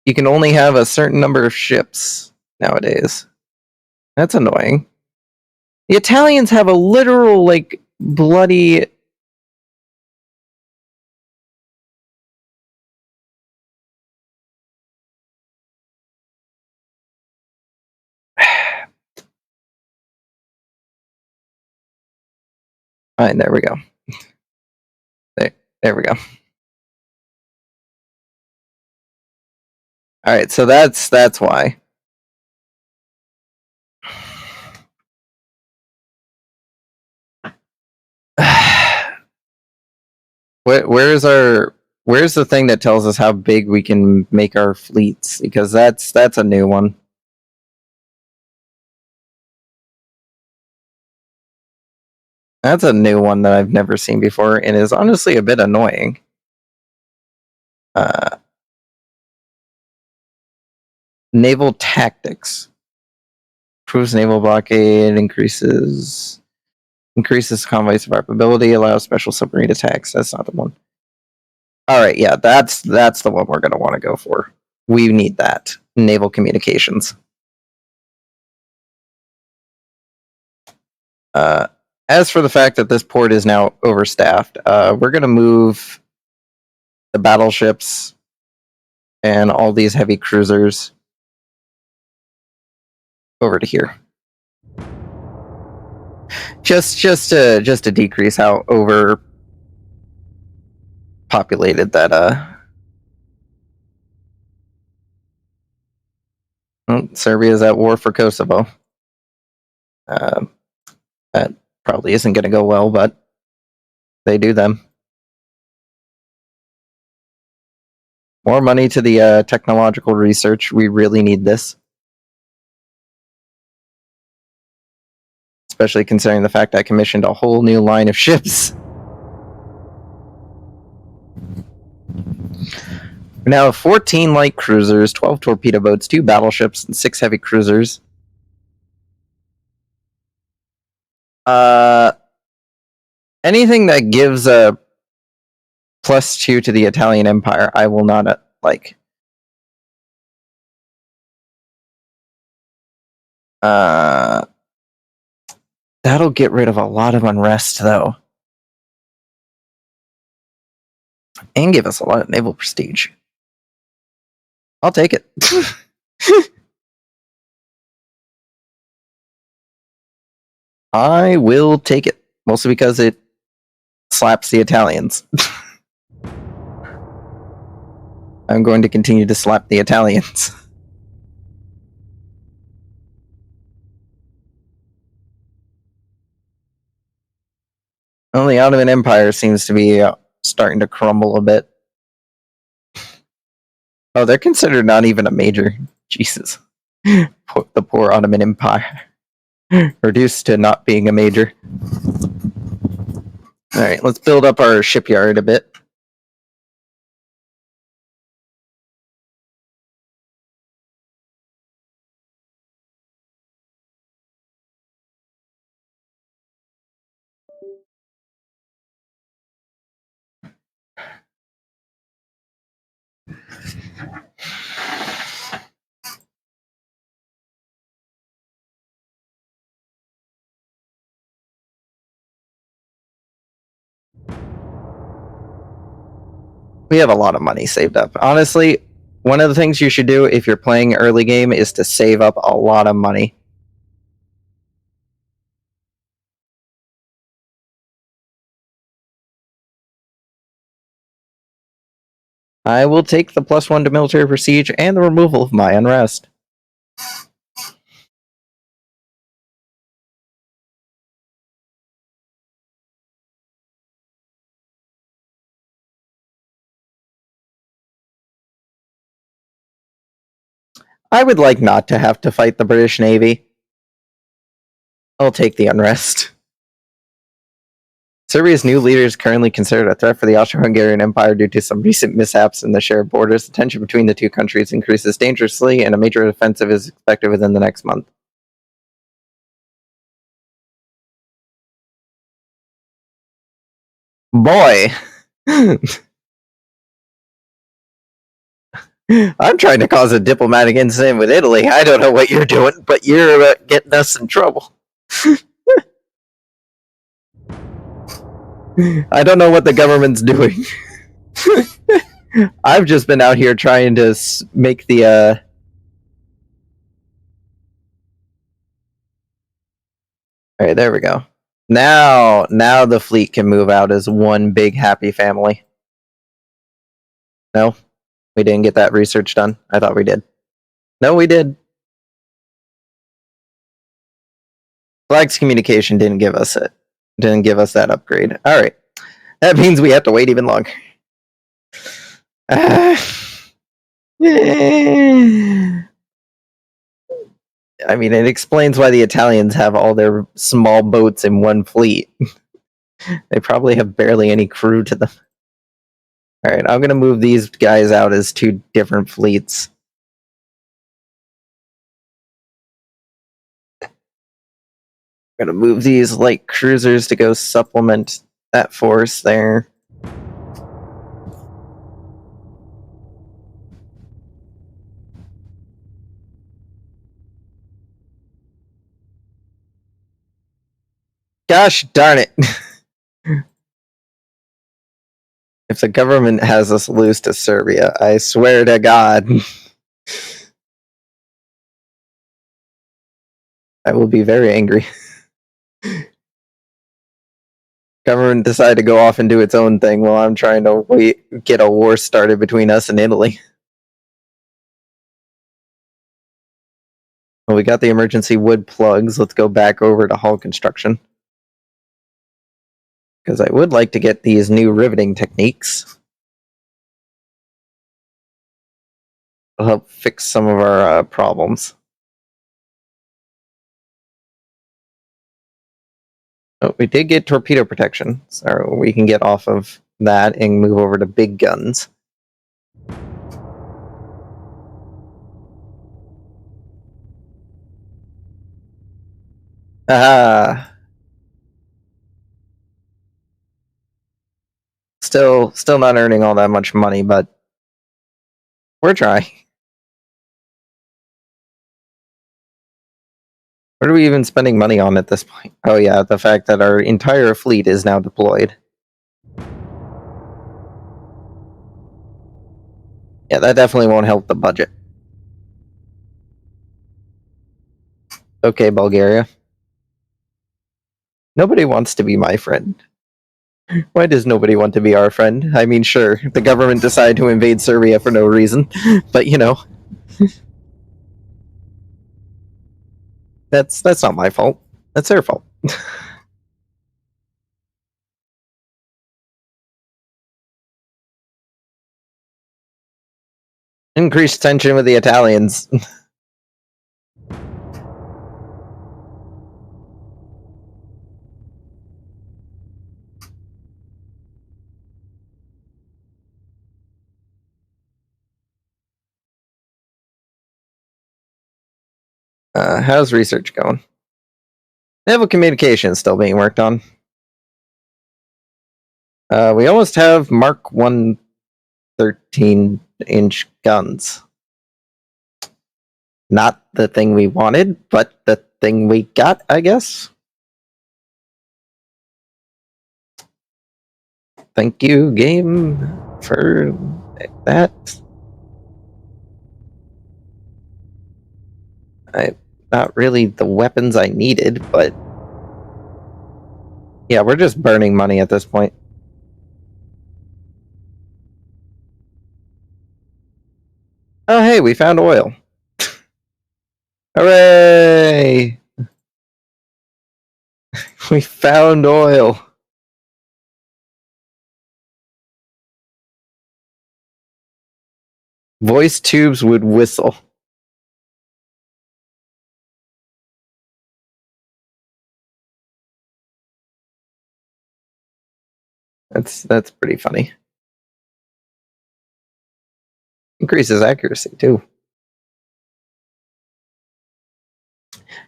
A: You can only have a certain number of ships nowadays. That's annoying. The Italians have a literal, like, bloody... Alright, there we go. There we go. Alright, so that's why. Where's the thing that tells us how big we can make our fleets? Because that's a new one. That's a new one that I've never seen before, and is honestly a bit annoying. Naval tactics. Improves naval blockade, increases convoy survivability, allows special submarine attacks. That's not the one. Alright, yeah, that's the one we're going to want to go for. We need that. Naval communications. As for the fact that this port is now overstaffed, we're going to move the battleships and all these heavy cruisers over to here. Just to decrease how over populated that Serbia's at war for Kosovo. That probably isn't going to go well, but they do them. More money to the technological research. We really need this. Especially considering the fact I commissioned a whole new line of ships. We now have 14 light cruisers, 12 torpedo boats, 2 battleships, and 6 heavy cruisers. Anything that gives a +2 to the Italian Empire, I will not like. That'll get rid of a lot of unrest, though. And give us a lot of naval prestige. I'll take it. I will take it. Mostly because it slaps the Italians. I'm going to continue to slap the Italians. Well, the Ottoman Empire seems to be starting to crumble a bit. Oh, they're considered not even a major. Jesus. The poor Ottoman Empire. Reduced to not being a major. Alright, let's build up our shipyard a bit. We have a lot of money saved up. Honestly, one of the things you should do if you're playing early game is to save up a lot of money. I will take the +1 to military prestige and the removal of my unrest. I would like not to have to fight the British Navy. I'll take the unrest. Serbia's new leader is currently considered a threat for the Austro-Hungarian Empire due to some recent mishaps in the shared borders. The tension between the two countries increases dangerously, and a major offensive is expected within the next month. Boy! I'm trying to cause a diplomatic incident with Italy. I don't know what you're doing, but you're getting us in trouble. I don't know what the government's doing. I've just been out here trying to make the Alright, there we go. Now the fleet can move out as one big happy family. No? We didn't get that research done? I thought we did. No, we did. Flag's communication didn't give us it. Didn't give us that upgrade. Alright. That means we have to wait even longer. I mean, it explains why the Italians have all their small boats in one fleet. They probably have barely any crew to them. Alright, I'm going to move these guys out as 2 different fleets. I'm going to move these light cruisers to go supplement that force there. Gosh darn it! If the government has us lose to Serbia, I swear to God, I will be very angry. Government decided to go off and do its own thing while I'm trying to get a war started between us and Italy. Well, we got the emergency wood plugs. Let's go back over to hull construction. Because I would like to get these new riveting techniques. It'll help fix some of our problems. Oh, we did get torpedo protection, so we can get off of that and move over to big guns. Ah, still not earning all that much money, but we're trying. What are we even spending money on at this point? Oh yeah, the fact that our entire fleet is now deployed. Yeah, that definitely won't help the budget. Okay, Bulgaria. Nobody wants to be my friend. Why does nobody want to be our friend? I mean, sure, the government decided to invade Serbia for no reason, but you know, that's not my fault. That's their fault. Increased tension with the Italians. How's research going? Naval communication is still being worked on. We almost have Mark 1 13-inch guns. Not the thing we wanted, but the thing we got, I guess. Thank you, game, for that. Not really the weapons I needed, but yeah, we're just burning money at this point. Oh, hey, we found oil. Hooray! We found oil. Voice tubes would whistle. That's pretty funny. Increases accuracy too.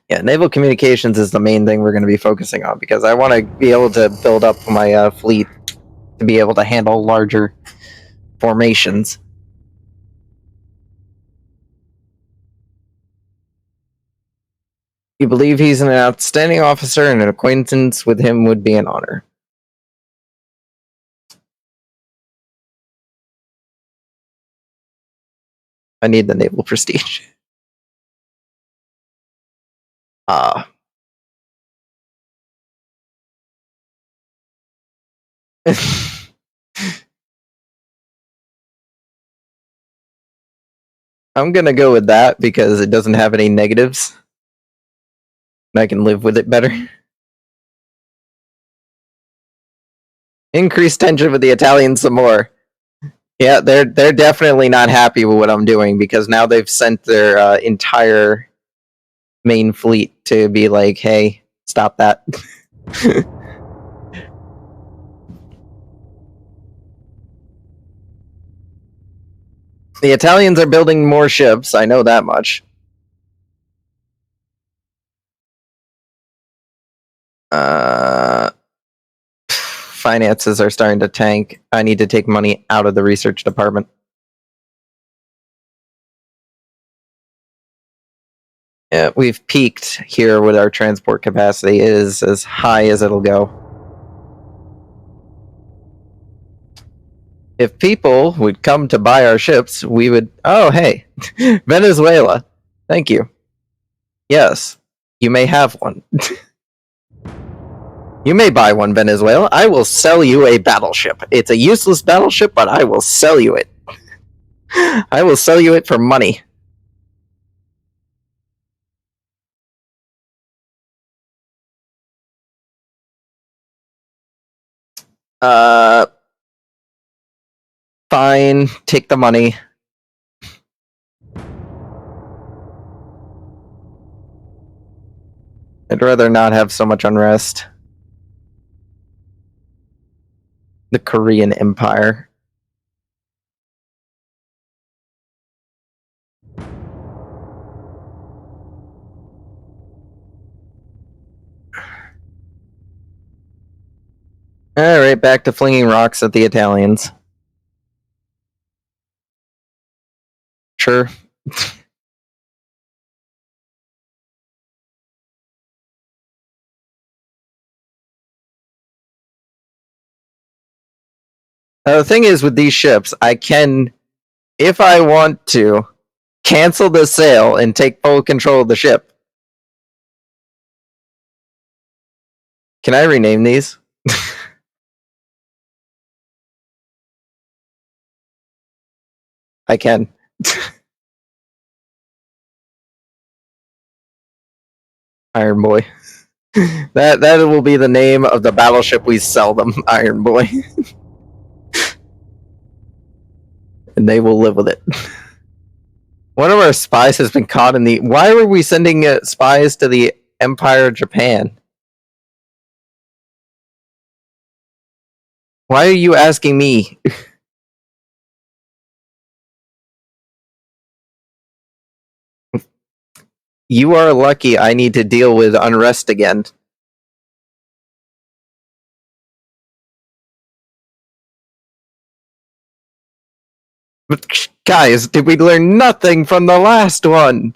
A: Yeah, naval communications is the main thing we're going to be focusing on because I want to be able to build up my fleet to be able to handle larger formations. You believe he's an outstanding officer and an acquaintance with him would be an honor. I need the naval prestige. I'm gonna go with that because it doesn't have any negatives. And I can live with it better. Increase tension with the Italians some more. Yeah, they're definitely not happy with what I'm doing because now they've sent their entire main fleet to be like, hey, stop that. The Italians are building more ships, I know that much. Finances are starting to tank. I need to take money out of the research department. Yeah, we've peaked here with our transport capacity. It is as high as it'll go. If people would come to buy our ships, we would... Oh, hey. Venezuela. Thank you. Yes, you may have one. You may buy one, Venezuela. I will sell you a battleship. It's a useless battleship, but I will sell you it. I will sell you it for money. Fine. Take the money. I'd rather not have so much unrest. The Korean Empire. Alright, back to flinging rocks at the Italians. Sure. The thing is, with these ships, I can, if I want to, cancel the sale and take full control of the ship. Can I rename these? I can. Iron Boy. That will be the name of the battleship we sell them, Iron Boy. And they will live with it. One of our spies has been caught in the... Why were we sending spies to the Empire of Japan? Why are you asking me? You are lucky I need to deal with unrest again. But guys, did we learn nothing from the last one?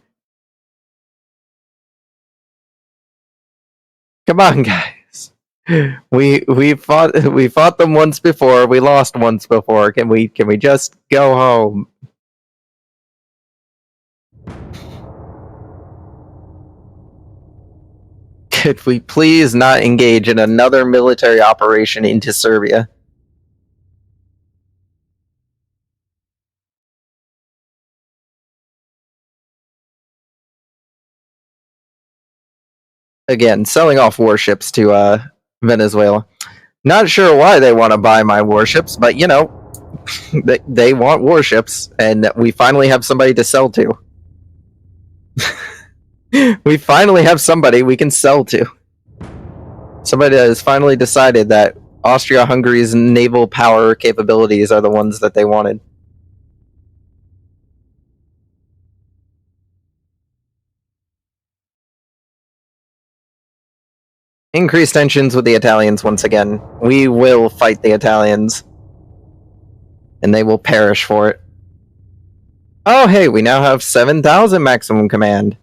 A: Come on, guys. We fought them once before. We lost once before. Can we just go home? Could we please not engage in another military operation into Serbia? Again, selling off warships to Venezuela. Not sure why they want to buy my warships, but you know, they want warships, and we finally have somebody to sell to. We finally have somebody we can sell to. Somebody has finally decided that Austria-Hungary's naval power capabilities are the ones that they wanted. Increased tensions with the Italians once again. We will fight the Italians. And they will perish for it. Oh, hey, we now have 7,000 maximum command.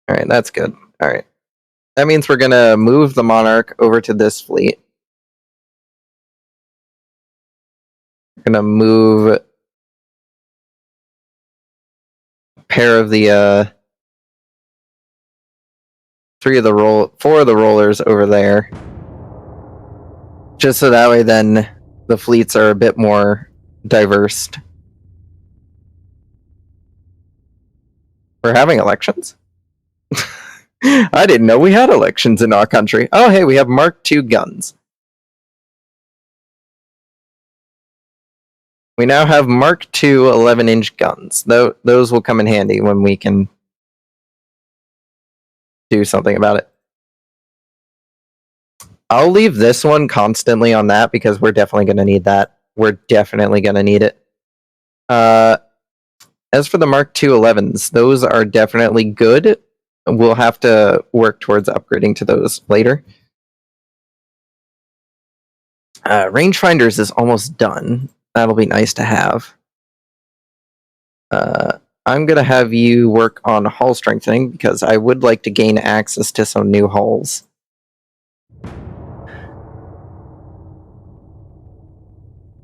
A: Alright, that's good. Alright. That means we're gonna move the Monarch over to this fleet. We're gonna move a pair of the, 4 of the rollers over there. Just so that way then the fleets are a bit more diverse. We're having elections? I didn't know we had elections in our country. Oh, hey, we have Mark II guns. We now have Mark II 11-inch guns. Those will come in handy when we can do something about it. I'll leave this one constantly on that because we're definitely going to need that. We're definitely going to need it. As for the Mark II 11s, those are definitely good. We'll have to work towards upgrading to those later. Rangefinders is almost done. That'll be nice to have. I'm going to have you work on hull strengthening because I would like to gain access to some new hulls.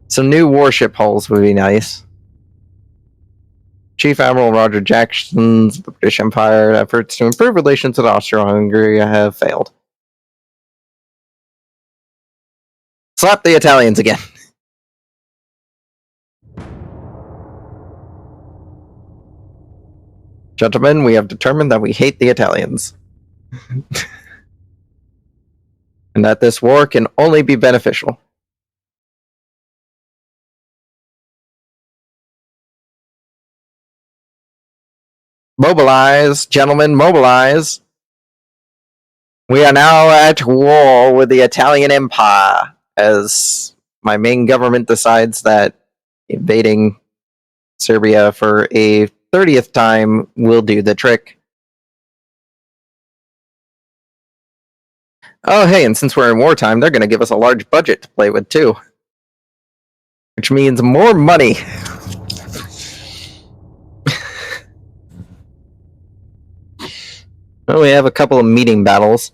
A: Some new warship hulls would be nice. Chief Admiral Roger Jackson's British Empire efforts to improve relations with Austria-Hungary have failed. Slap the Italians again. Gentlemen, we have determined that we hate the Italians. And that this war can only be beneficial. Mobilize, gentlemen, mobilize. We are now at war with the Italian Empire, as my main government decides that invading Serbia for a 30th time will do the trick. Oh, hey, and since we're in wartime, they're going to give us a large budget to play with, too. Which means more money. Well, we have a couple of meeting battles.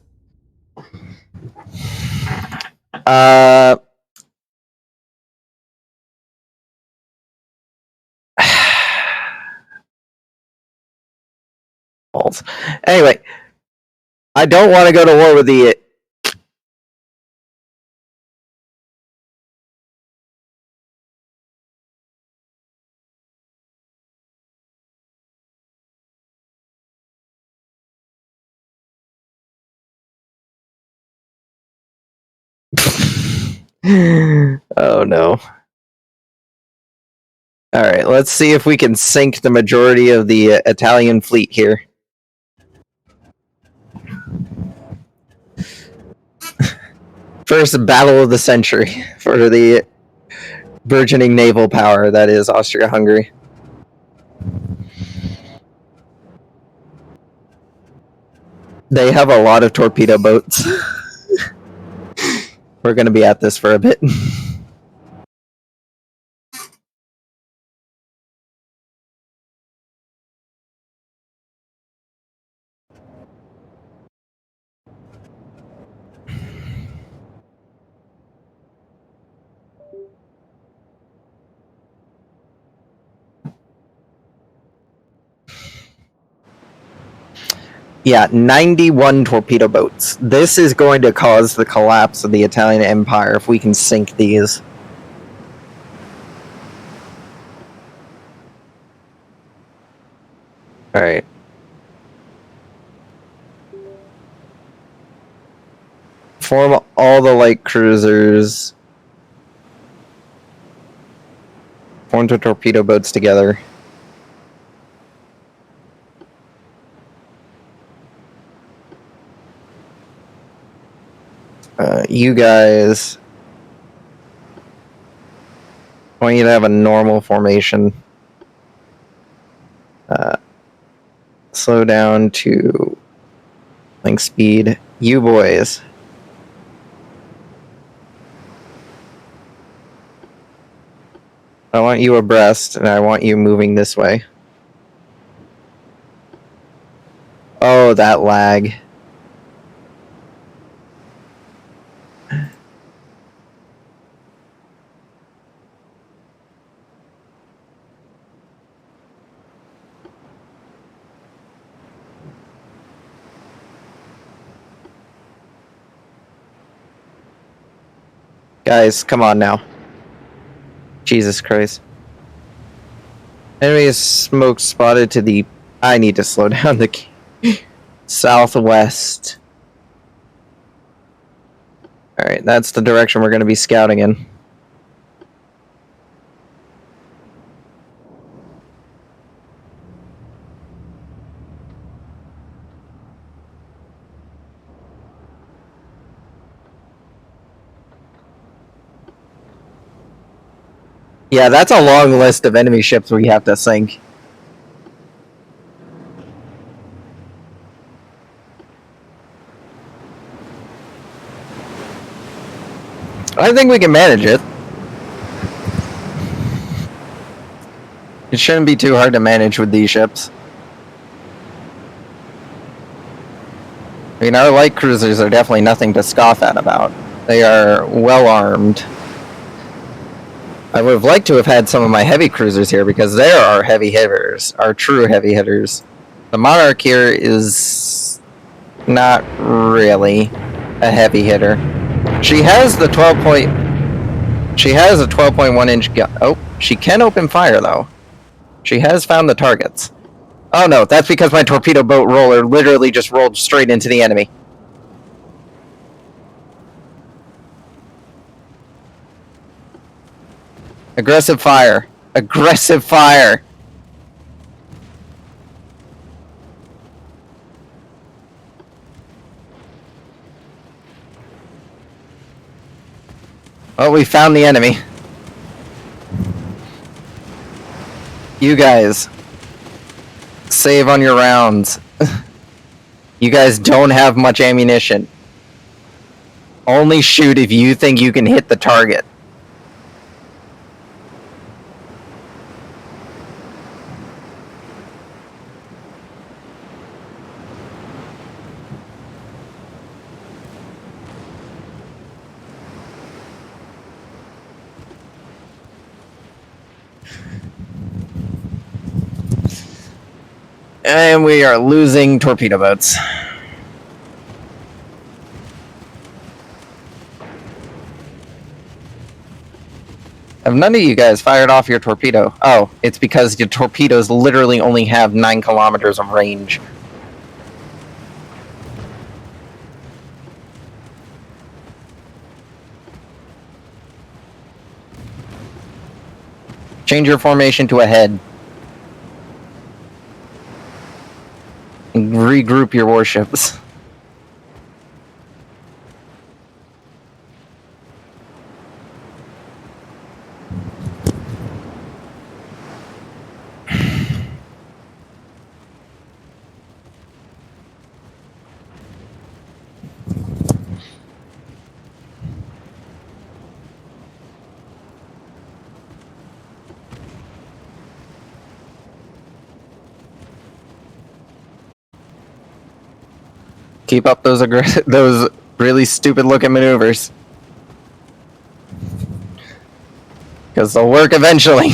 A: Anyway, I don't want to go to war with the... Oh, no. Alright, let's see if we can sink the majority of the Italian fleet here. First battle of the century for the burgeoning naval power that is Austria-Hungary. They have a lot of torpedo boats. We're going to be at this for a bit. Yeah, 91 torpedo boats. This is going to cause the collapse of the Italian Empire if we can sink these. Alright. Form all the light cruisers. Form the torpedo boats together. You guys, I want you to have a normal formation. Slow down to link speed. You boys. I want you abreast, and I want you moving this way. Oh, that lag. Guys, come on now. Jesus Christ. Enemy smoke spotted to the... I need to slow down the... southwest. Alright, that's the direction we're going to be scouting in. Yeah, that's a long list of enemy ships we have to sink. I think we can manage it. It shouldn't be too hard to manage with these ships. I mean, our light cruisers are definitely nothing to scoff at about. They are well armed. I would have liked to have had some of my heavy cruisers here because they are heavy hitters, are true heavy hitters. The Monarch here is not really a heavy hitter. She has the 12 She has a 12.1 inch gun. Oh, she can open fire though. She has found the targets. Oh no, that's because my torpedo boat roller literally just rolled straight into the enemy. Aggressive fire. Aggressive fire. Oh, we found the enemy. You guys, save on your rounds. You guys don't have much ammunition. Only shoot if you think you can hit the target. And we are losing torpedo boats. Have none of you guys fired off your torpedo? Oh, it's because your torpedoes literally only have 9 kilometers of range. Change your formation to a head. And regroup your warships. Keep up those those really stupid looking maneuvers. Because they'll work eventually.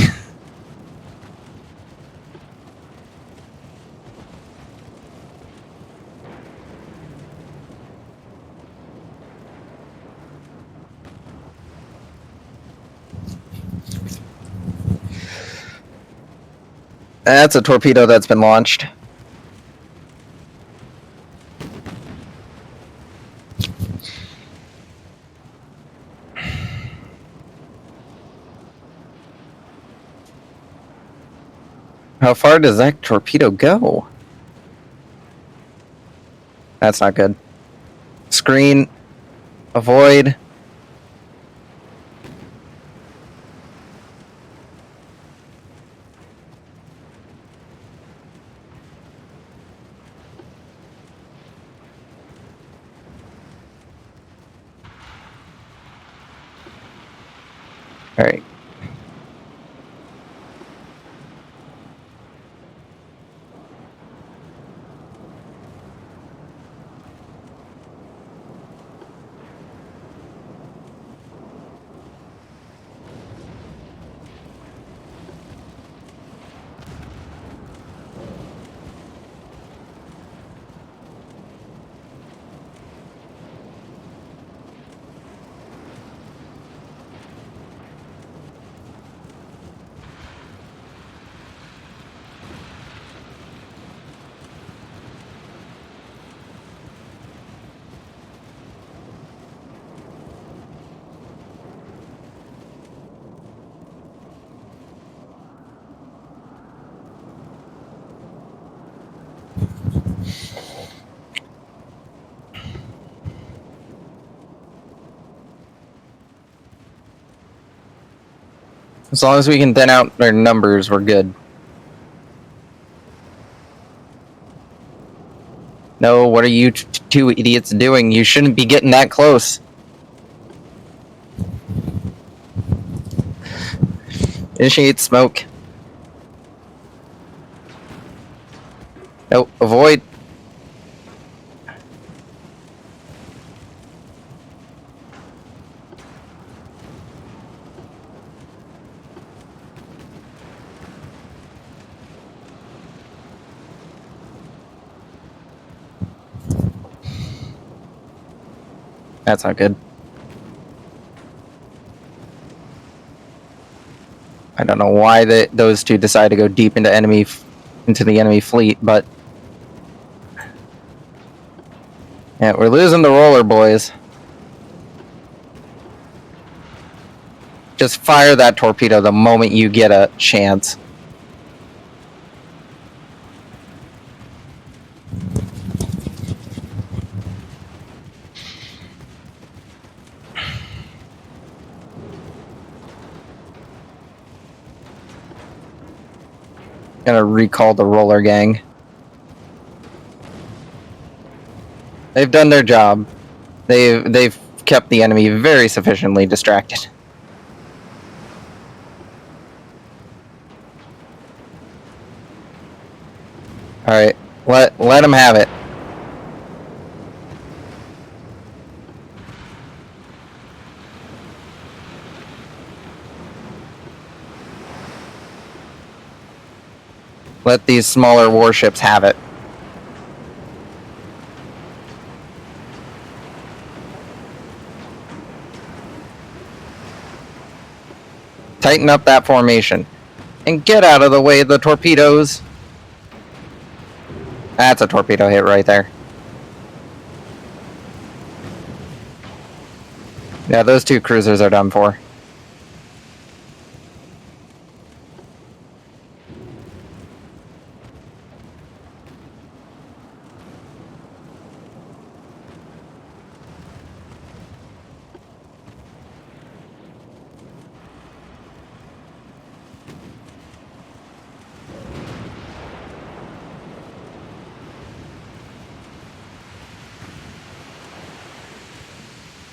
A: That's a torpedo that's been launched. How far does that torpedo go? That's not good. Screen. Avoid. Alright. As long as we can thin out their numbers, we're good. No, what are you two idiots doing? You shouldn't be getting that close. Initiate smoke. No, avoid. That's not good. I don't know why those two decide to go deep into the enemy fleet, but yeah, we're losing the roller, boys. Just fire that torpedo the moment you get a chance. Gonna recall the roller gang. They've done their job. They've kept the enemy very sufficiently distracted. All right, let them have it. Let these smaller warships have it. Tighten up that formation. And get out of the way of the torpedoes. That's a torpedo hit right there. Yeah, those two cruisers are done for.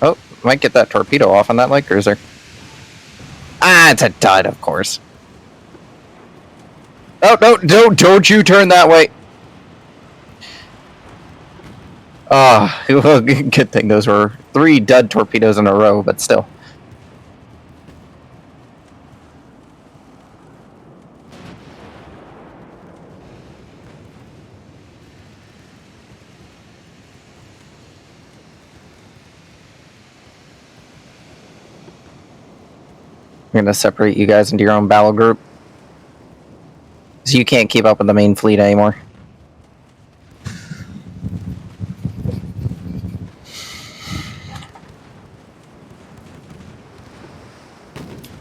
A: Oh, might get that torpedo off on that light cruiser. Ah, it's a dud, of course. Oh, no, don't you turn that way. Oh, good thing those were 3 dud torpedoes in a row, but still. I'm gonna separate you guys into your own battle group. So you can't keep up with the main fleet anymore.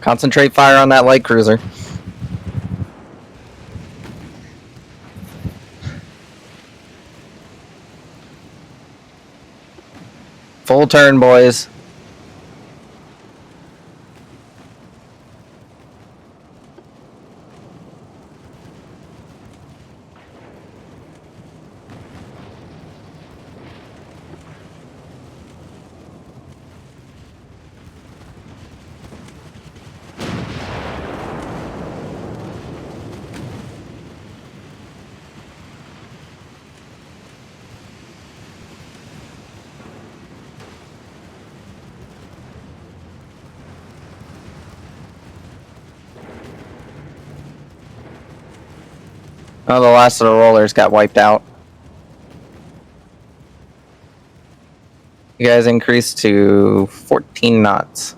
A: Concentrate fire on that light cruiser. Full turn, boys. Oh, the last of the rollers got wiped out. You guys increased to 14 knots.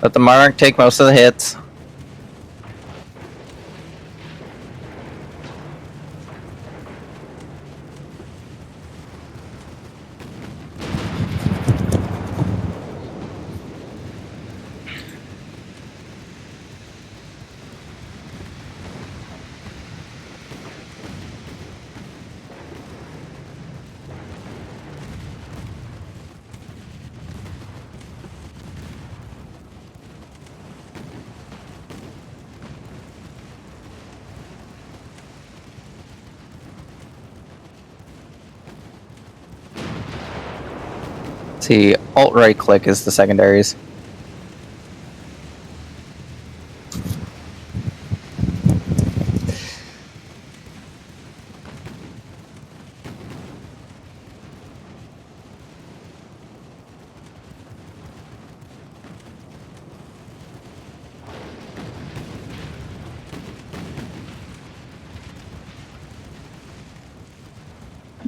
A: Let the Monarch take most of the hits. See, alt-right click is the secondaries.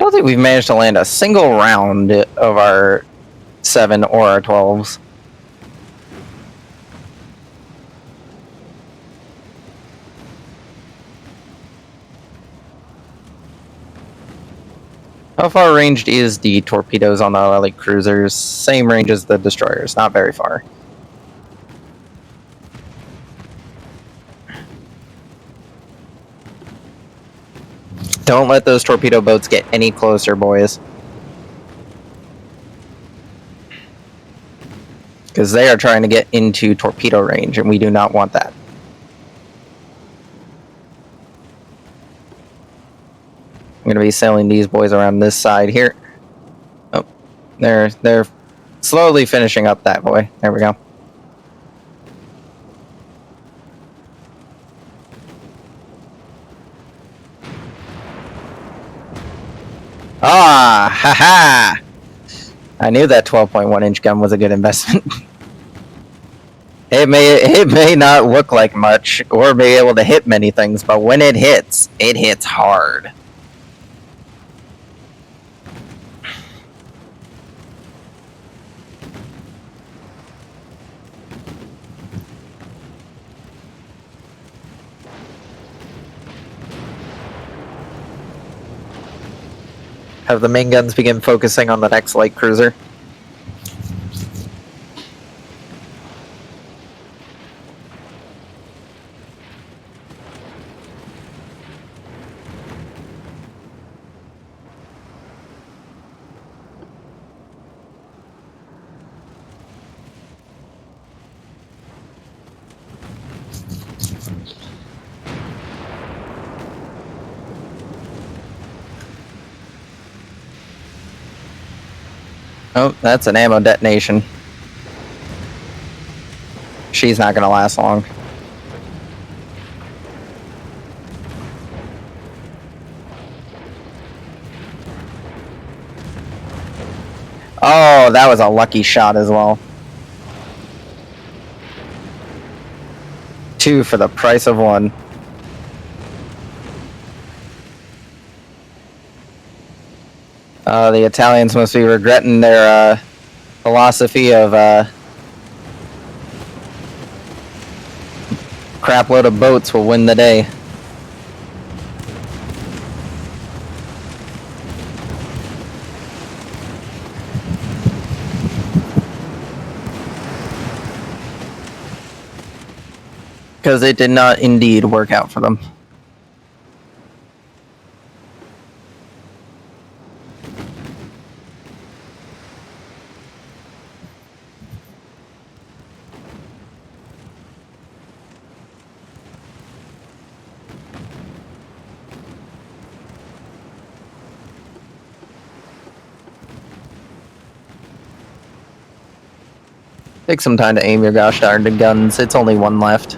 A: don't think we've managed to land a single round of our 7 or our 12s. How far ranged is the torpedoes on the light cruisers? Same range as the destroyers, not very far. Don't let those torpedo boats get any closer, boys. Because they are trying to get into torpedo range, and we do not want that. I'm going to be sailing these boys around this side here. Oh, they're slowly finishing up that boy. There we go. Ah, haha! I knew that 12.1 inch gun was a good investment. It may not look like much or be able to hit many things, but when it hits hard. Have the main guns begin focusing on the next light cruiser. Oh, that's an ammo detonation. She's not going to last long. Oh, that was a lucky shot as well. 2 for the price of 1. The Italians must be regretting their philosophy of crap load of boats will win the day. Because it did not indeed work out for them. Take some time to aim your gosh darn guns. It's only 1 left.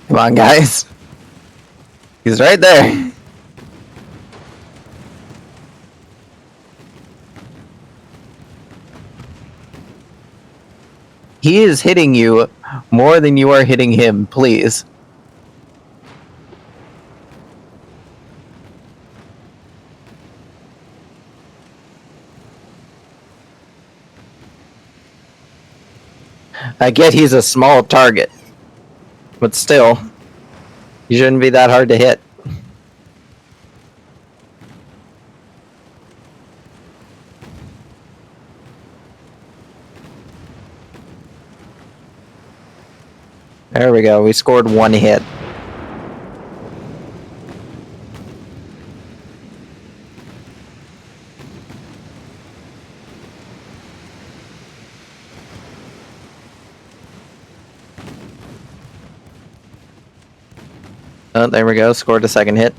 A: Come on, guys. He's right there. He is hitting you more than you are hitting him, please. I get he's a small target, but still, he shouldn't be that hard to hit. There we go, we scored 1 hit. Oh, there we go, scored a 2nd hit.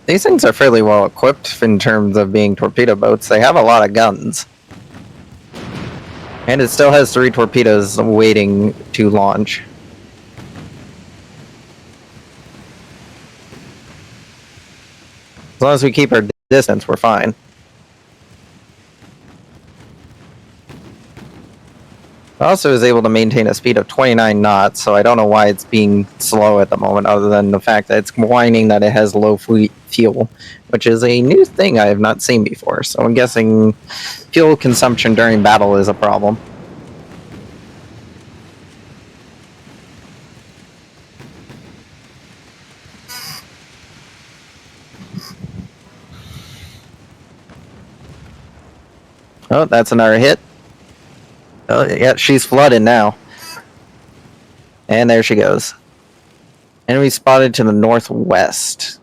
A: These things are fairly well equipped in terms of being torpedo boats. They have a lot of guns. And it still has 3 torpedoes waiting to launch. As long as we keep our distance, we're fine. It also is able to maintain a speed of 29 knots, so I don't know why it's being slow at the moment, other than the fact that it's whining that it has low fuel, which is a new thing I have not seen before. So I'm guessing fuel consumption during battle is a problem. Oh, that's another hit. Oh, yeah, she's flooded now. And there she goes. Enemy spotted to the northwest.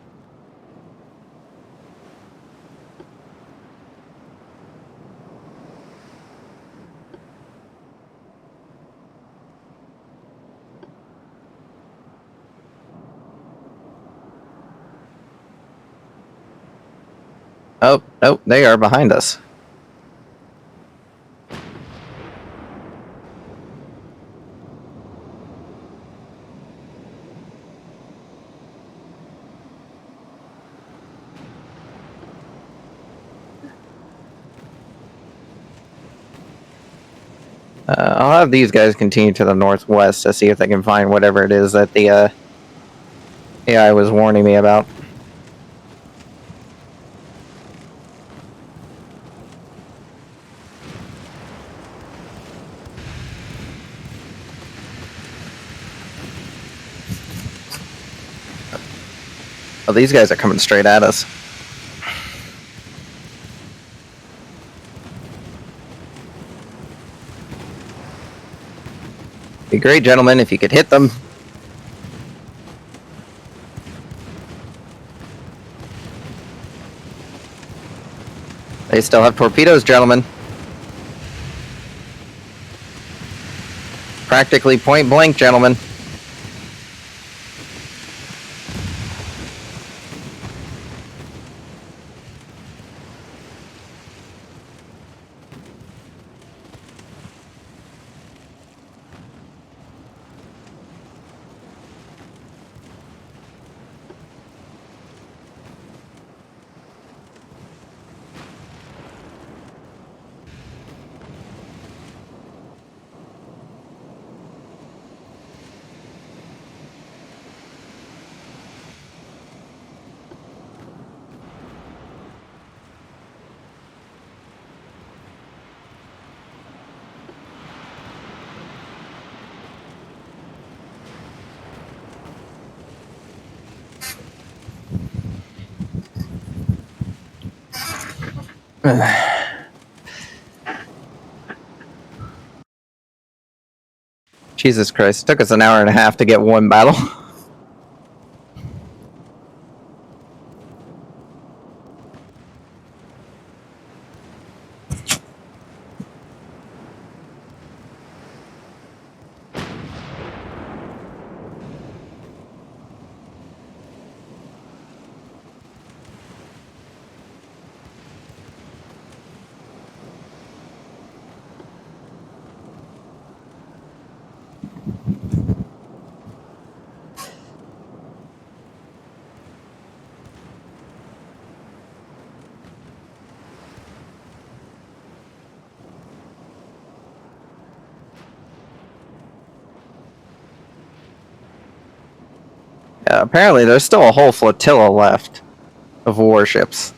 A: Oh, nope, they are behind us. I'll have these guys continue to the northwest to see if they can find whatever it is that the AI was warning me about. Oh, these guys are coming straight at us. Be great, gentlemen, if you could hit them. They still have torpedoes, gentlemen. Practically point blank, gentlemen. Jesus Christ, it took us an hour and a half to get one battle. Apparently, there's still a whole flotilla left of warships.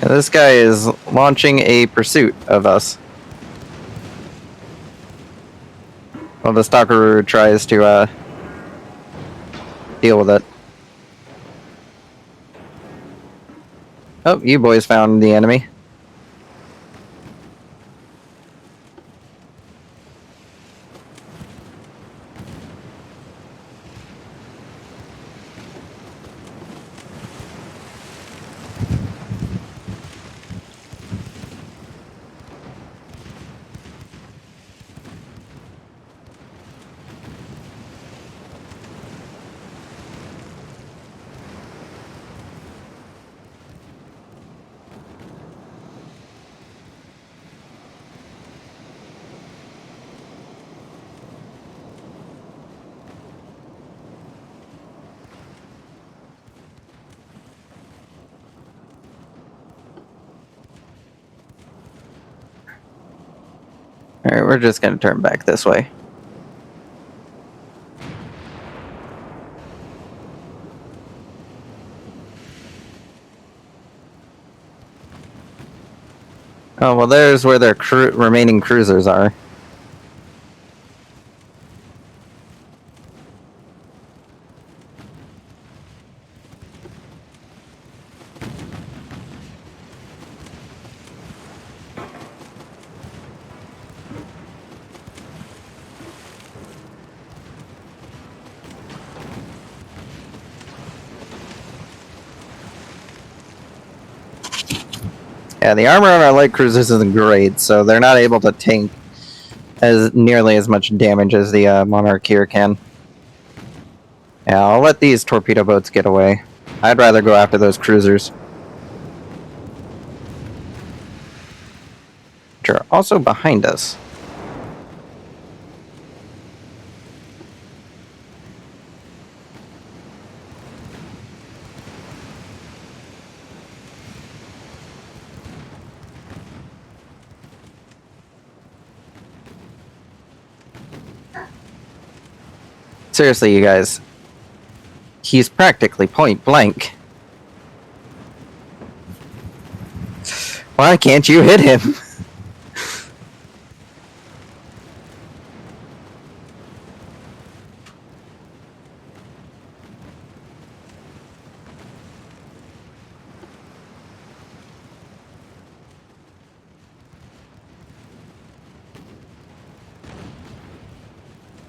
A: And this guy is launching a pursuit of us. Well, the Stalker tries to deal with it. Oh, you boys found the enemy. Alright, we're just gonna turn back this way. Oh, well, there's where their remaining cruisers are. Yeah, the armor on our light cruisers isn't great, so they're not able to tank as nearly as much damage as the Monarch here can. Yeah, I'll let these torpedo boats get away. I'd rather go after those cruisers. Which are also behind us. Seriously, you guys. He's practically point blank. Why can't you hit him?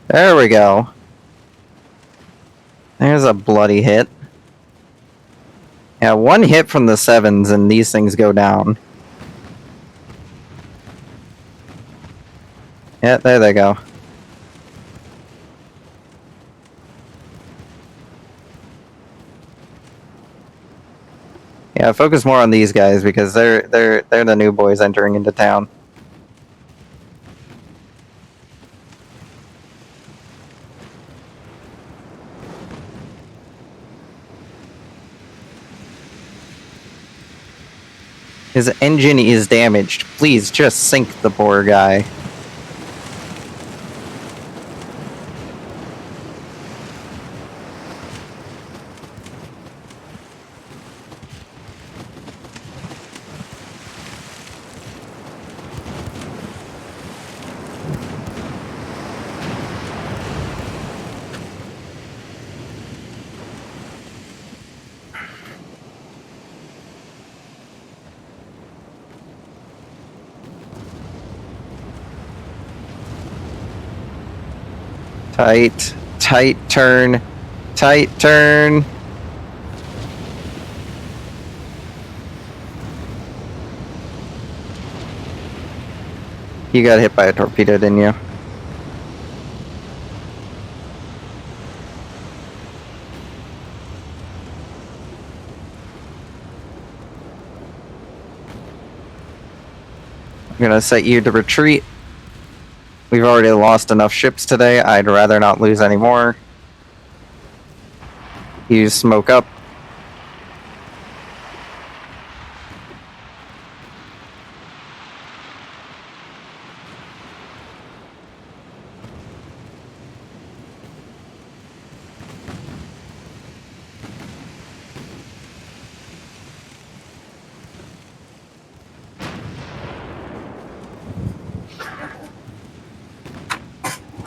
A: There we go. There's a bloody hit. Yeah, one hit from the 7s and these things go down. Yeah, there they go. Yeah, focus more on these guys because they're the new boys entering into town. His engine is damaged. Please just sink the poor guy. Tight, tight turn, tight turn. You got hit by a torpedo, didn't you? I'm gonna set you to retreat. We've already lost enough ships today. I'd rather not lose any more. You smoke up.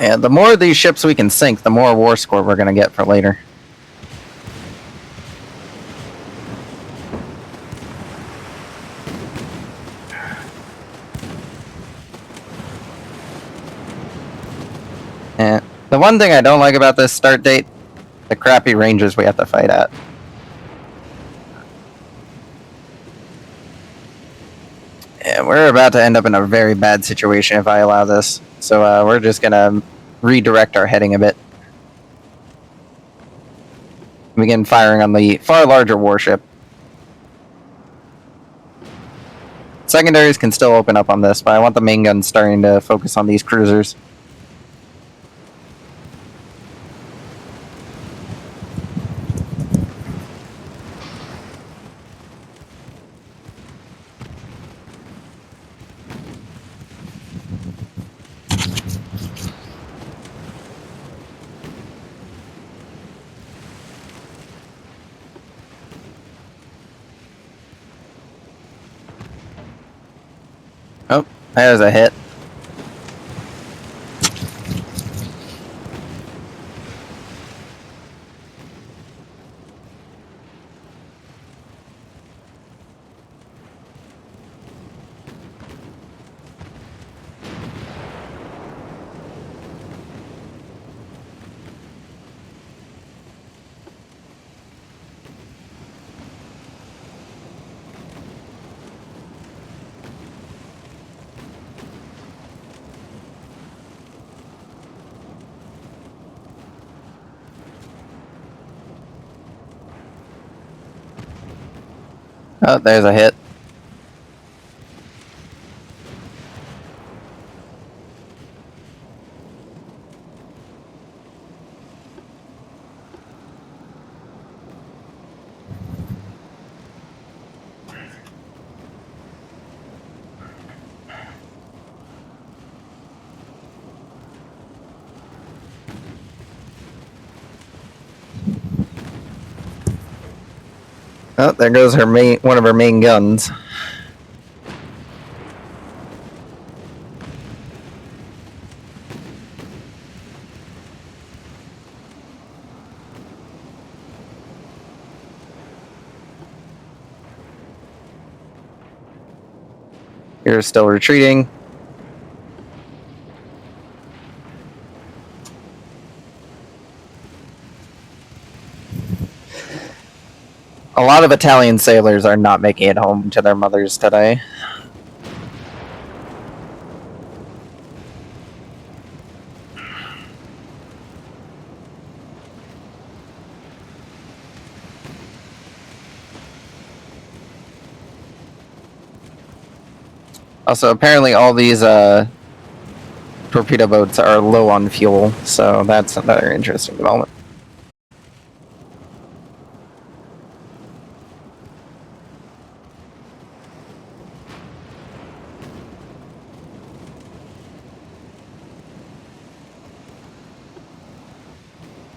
A: And the more of these ships we can sink, the more war score we're going to get for later. And the one thing I don't like about this start date, the crappy ranges we have to fight at. Yeah, we're about to end up in a very bad situation if I allow this. So we're just going to redirect our heading a bit. Begin firing on the far larger warship. Secondaries can still open up on this, but I want the main guns starting to focus on these cruisers. There's a hit. Oh, there's a hit. Oh, there goes one of her main guns. You're still retreating. A lot of Italian sailors are not making it home to their mothers today. Also, apparently all these torpedo boats are low on fuel, so that's another interesting development.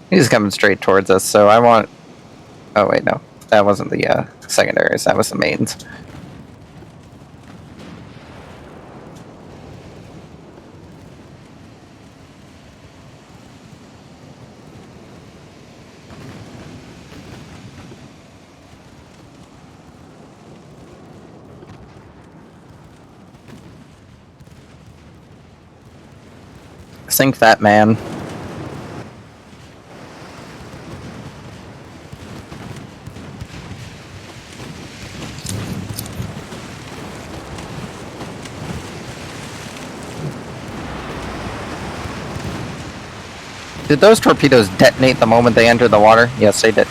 A: He's coming straight towards us, so I want... Oh, wait, no. That wasn't the secondaries, that was the mains. Sink that man. Did those torpedoes detonate the moment they entered the water? Yes, they did.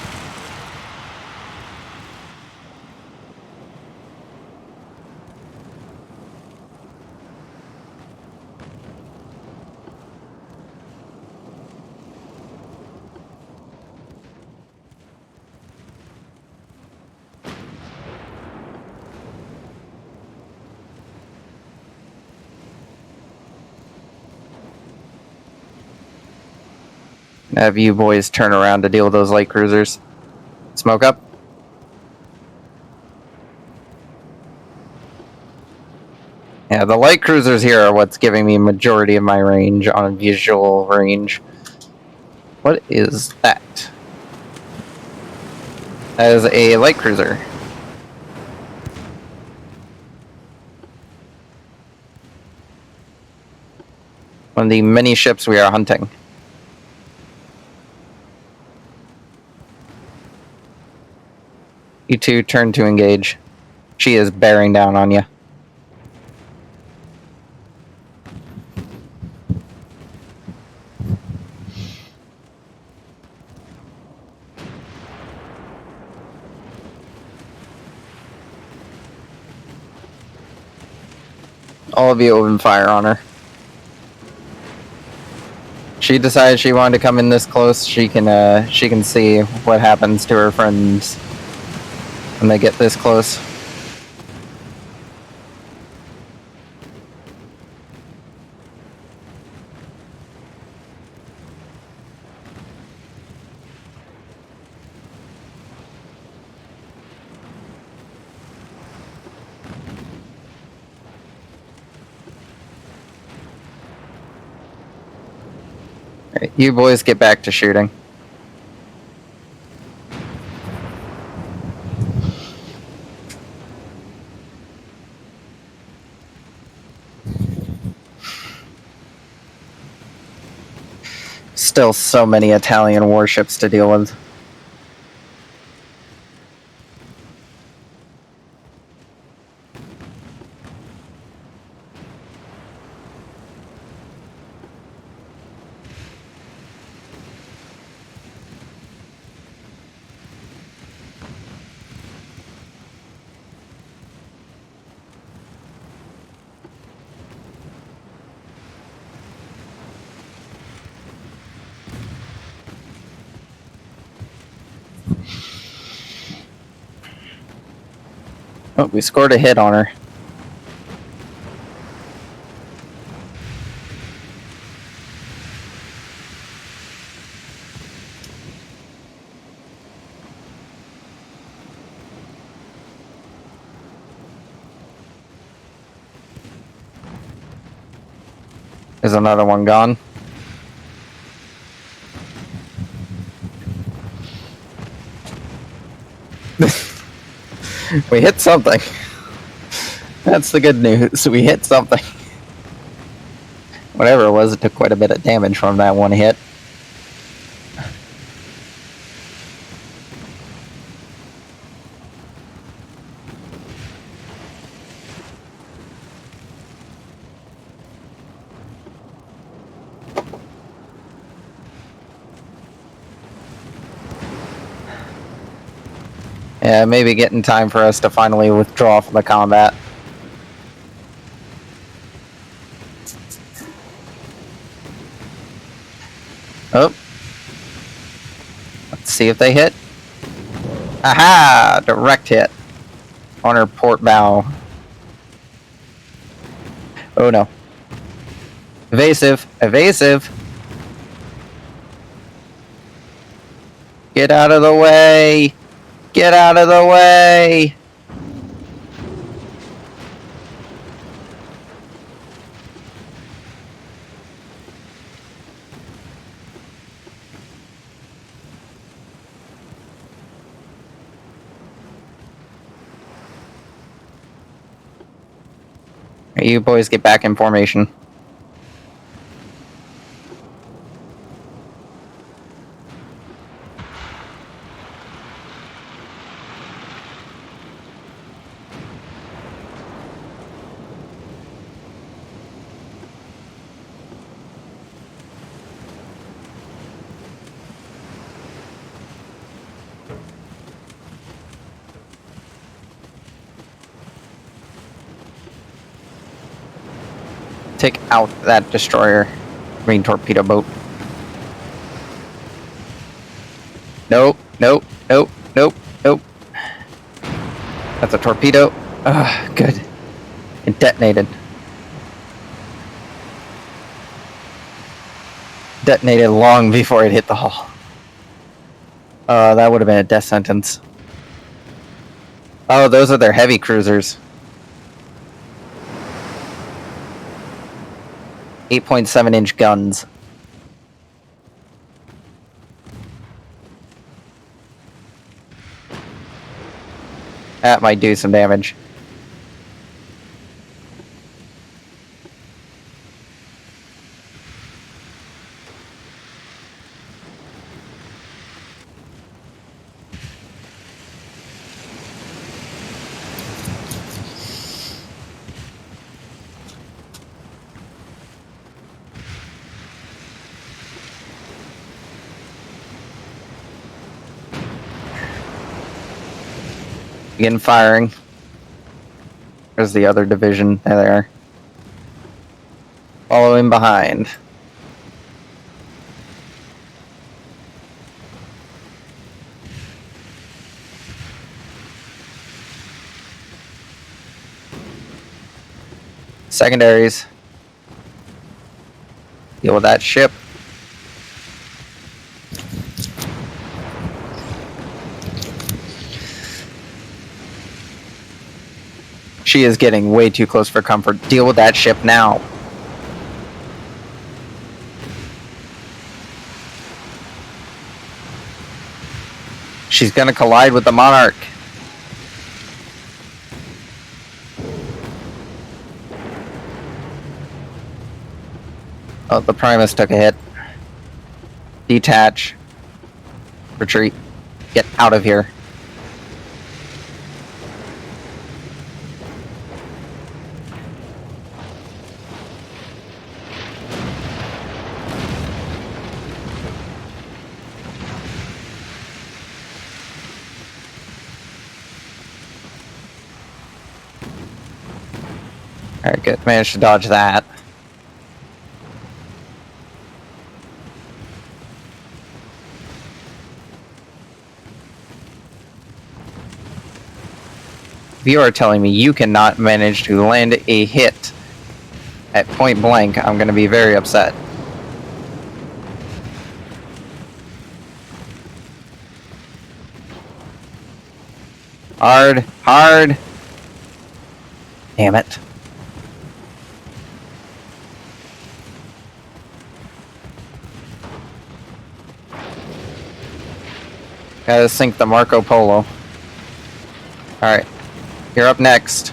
A: Have you boys turn around to deal with those light cruisers. Smoke up. Yeah, the light cruisers here are what's giving me majority of my range on visual range. What is that? That is a light cruiser. One of the many ships we are hunting. You two turn to engage. She is bearing down on you. All of you open fire on her. She decided she wanted to come in this close. She can see what happens to her friends when they get this close.
B: You boys get back to shooting. Still so many Italian warships to deal with. Oh, we scored a hit on her. Is another one gone? We hit something. That's the good news. We hit something. Whatever it was, it took quite a bit of damage from that one hit. Yeah, maybe getting time for us to finally withdraw from the combat. Oh. Let's see if they hit. Aha! Direct hit. On her port bow. Oh no. Evasive. Evasive. Get out of the way. Get out of the way. You boys get back in formation. Take out that destroyer. I mean, torpedo boat. Nope, nope, nope, nope, nope. That's a torpedo. Ugh, good. It detonated. Detonated long before it hit the hull. That would have been a death sentence. Oh, those are their heavy cruisers. 8.7-inch guns. That might do some damage. Begin firing. There's the other division. There they are. Following behind. Secondaries. Deal with that ship. She is getting way too close for comfort. Deal with that ship now. she's gonna collide with the Monarch. Oh, the Primus took a hit. Detach. Retreat. Get out of here. Alright, good. Managed to dodge that. If you are telling me you cannot manage to land a hit at point blank, I'm going to be very upset. Hard, hard. Damn it. Gotta sink the Marco Polo. Alright. You're up next.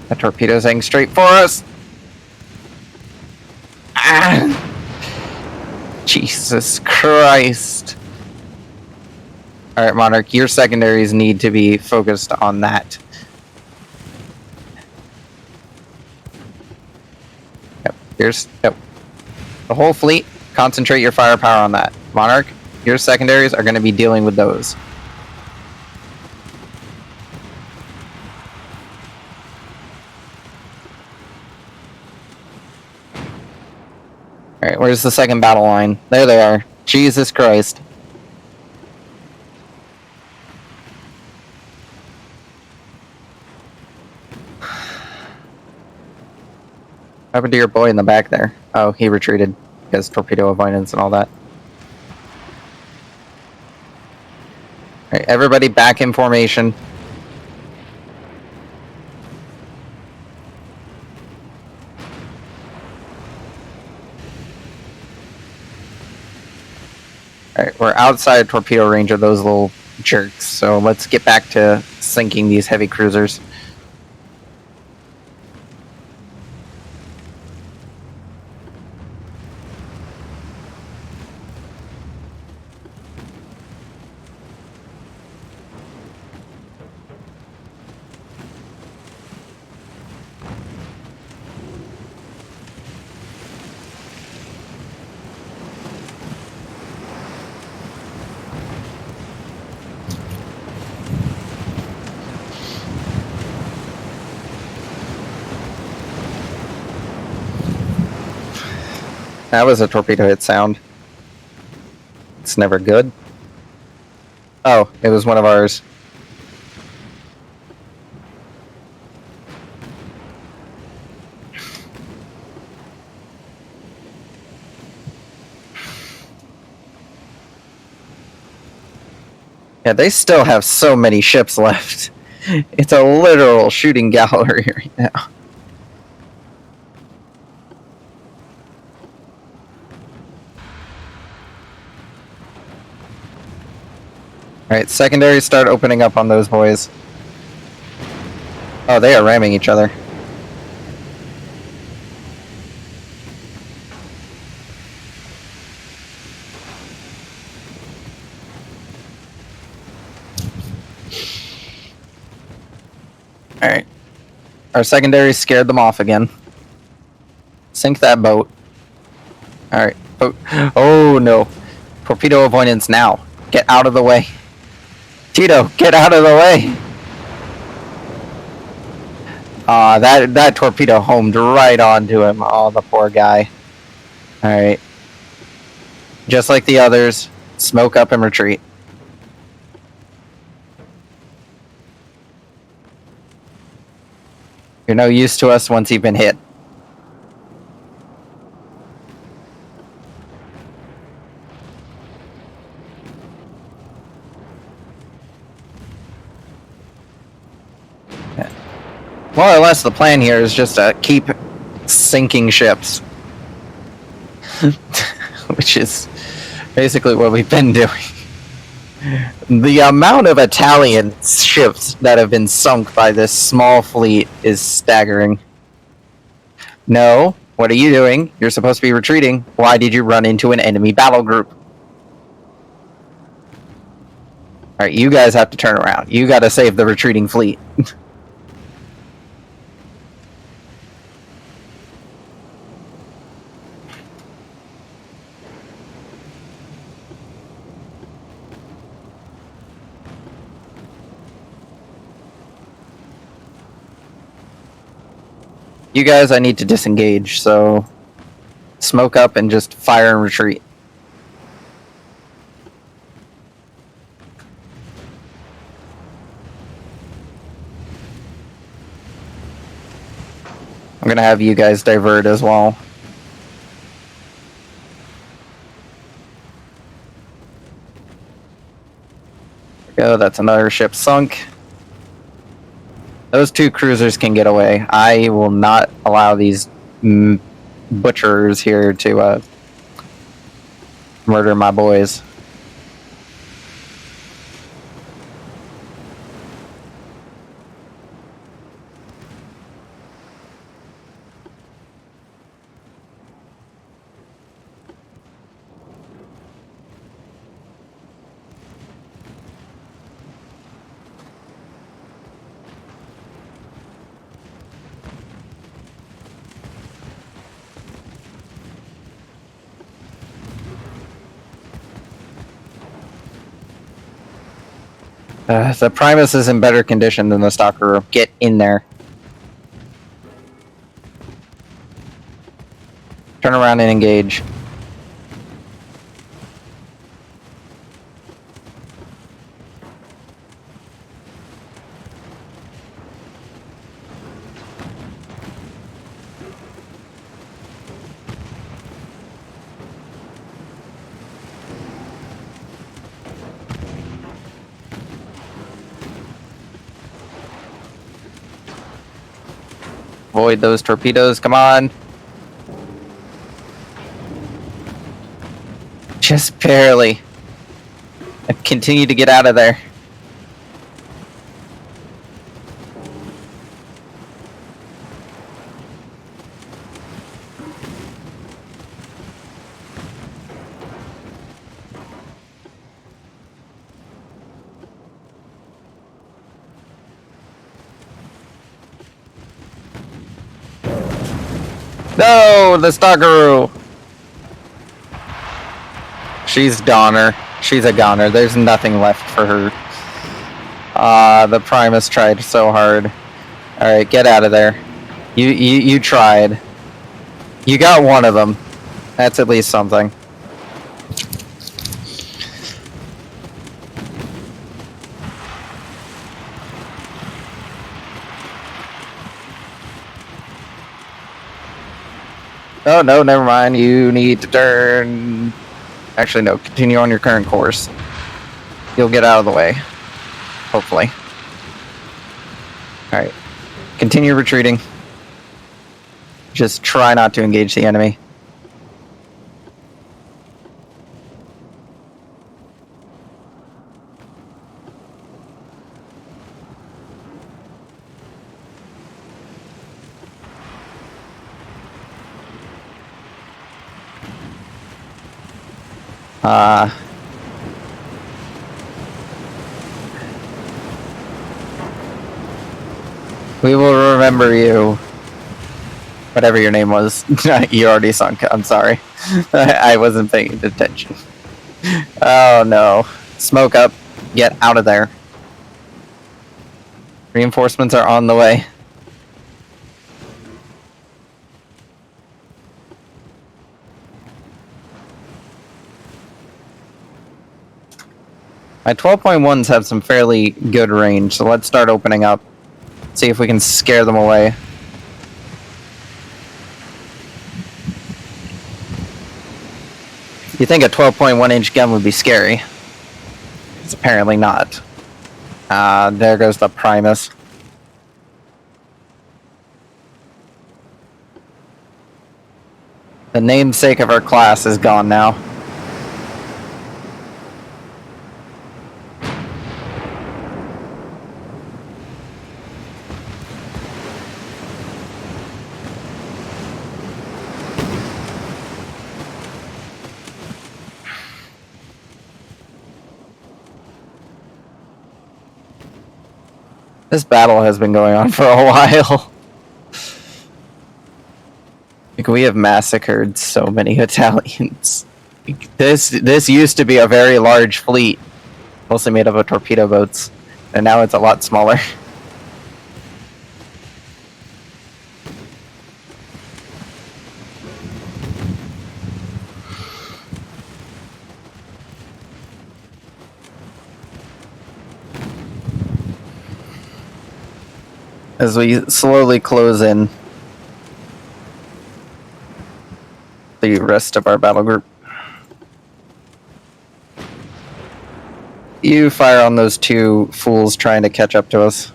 B: That torpedo's heading straight for us. Ah! Jesus Christ. Alright, Monarch, your secondaries need to be focused on that. Yep, yep. The whole fleet, concentrate your firepower on that. Monarch, your secondaries are going to be dealing with those. Alright, where's the second battle line? There they are. Jesus Christ. What happened to your boy in the back there? Oh, he retreated because torpedo avoidance and all that. Alright, everybody back in formation. Alright, we're outside torpedo range of those little jerks, so let's get back to sinking these heavy cruisers. That was a torpedo hit sound. It's never good. Oh, it was one of ours. Yeah, they still have so many ships left. It's a literal shooting gallery right now. Alright, secondaries start opening up on those boys. Oh, they are ramming each other. Alright. Our secondaries scared them off again. Sink that boat. Alright. Oh no. Torpedo avoidance now. Get out of the way. Tito, get out of the way! That torpedo homed right onto him. Oh, the poor guy. Alright. Just like the others, smoke up and retreat. You're no use to us once you've been hit. More or less, the plan here is just to keep sinking ships. which is basically what we've been doing. The amount of Italian ships that have been sunk by this small fleet is staggering. No, what are you doing? You're supposed to be retreating. Why did you run into an enemy battle group? Alright, you guys have to turn around. You gotta save the retreating fleet. You guys, I need to disengage, so smoke up and just fire and retreat. I'm gonna have you guys divert as well. There we go, that's another ship sunk. Those two cruisers can get away. I will not allow these butchers here to murder my boys. The Primus is in better condition than the Stalker. Get in there. Turn around and engage. Avoid those torpedoes, come on. Just barely. And continue to get out of there. No, the Stalker. She's goner. She's a goner. There's nothing left for her. The Primus tried so hard. Alright, get out of there. You tried. You got one of them. That's at least something. Oh, no, never mind. You need to turn... Actually, no. Continue on your current course. You'll get out of the way. Hopefully. Alright. Continue retreating. Just try not to engage the enemy. We will remember you. Whatever your name was. You already sunk. I'm sorry. I wasn't paying attention. Oh no. Smoke up. Get out of there. Reinforcements are on the way. My 12.1s have some fairly good range, so let's start opening up. See if we can scare them away. You think a 12.1 inch gun would be scary? It's apparently not. There goes the Primus. The namesake of our class is gone now. This battle has been going on for a while. Like, we have massacred so many Italians. This used to be a very large fleet, mostly made up of torpedo boats, and now it's a lot smaller. As we slowly close in the rest of our battle group. You fire on those two fools trying to catch up to us.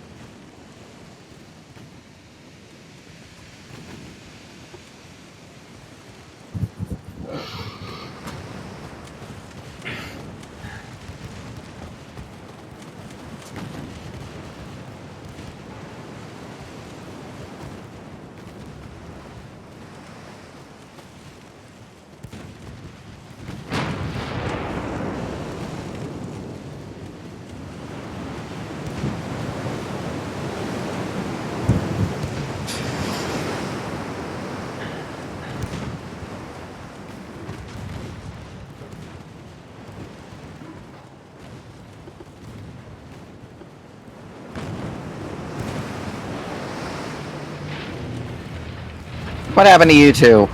B: What happened to you two?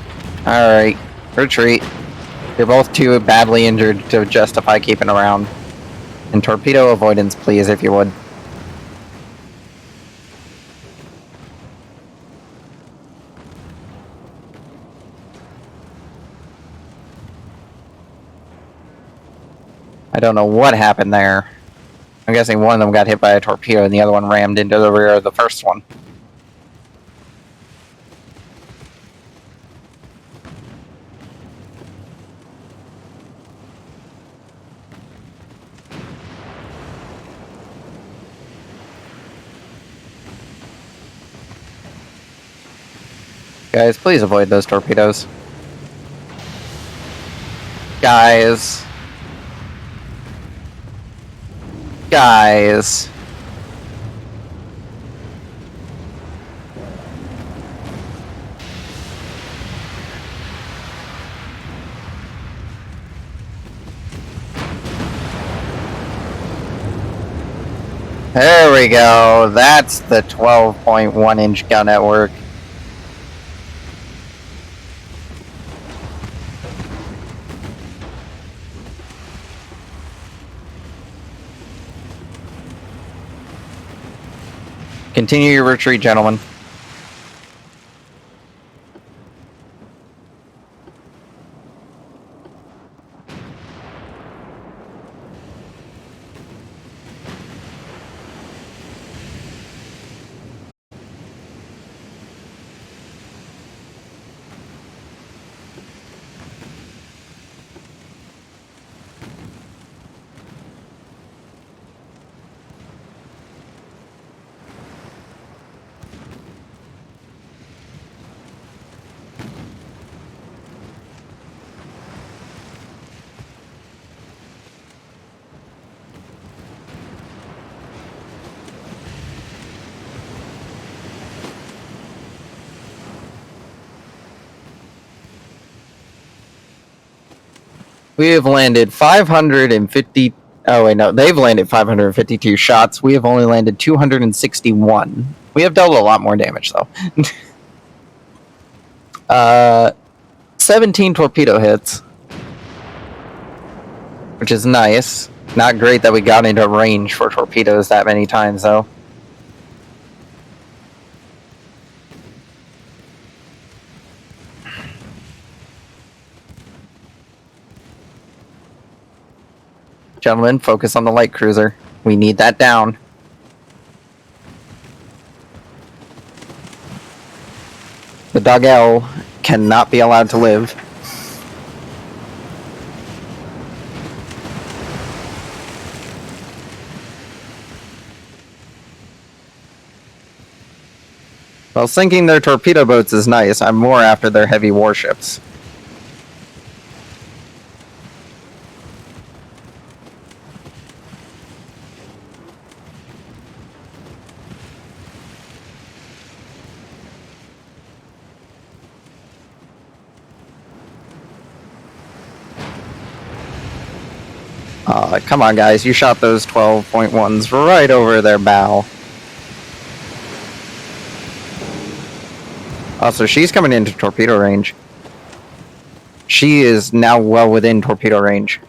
B: Alright, retreat. You're both too badly injured to justify keeping around. And torpedo avoidance, please, if you would. I don't know what happened there. I'm guessing one of them got hit by a torpedo and the other one rammed into the rear of the first one. Guys, please avoid those torpedoes. Guys. Guys. There we go. That's the 12.1 inch gun at work. Continue your retreat, gentlemen. We have landed 550. Oh, wait, no. They've landed 552 shots. We have only landed 261. We have dealt a lot more damage, though. 17 torpedo hits. Which is nice. Not great that we got into range for torpedoes that many times, though. Gentlemen, focus on the light cruiser. We need that down. The Dogel cannot be allowed to live. Well, sinking their torpedo boats is nice. I'm more after their heavy warships. Come on, guys. You shot those 12.1s right over their bow. Also, she's coming into torpedo range. She is now well within torpedo range.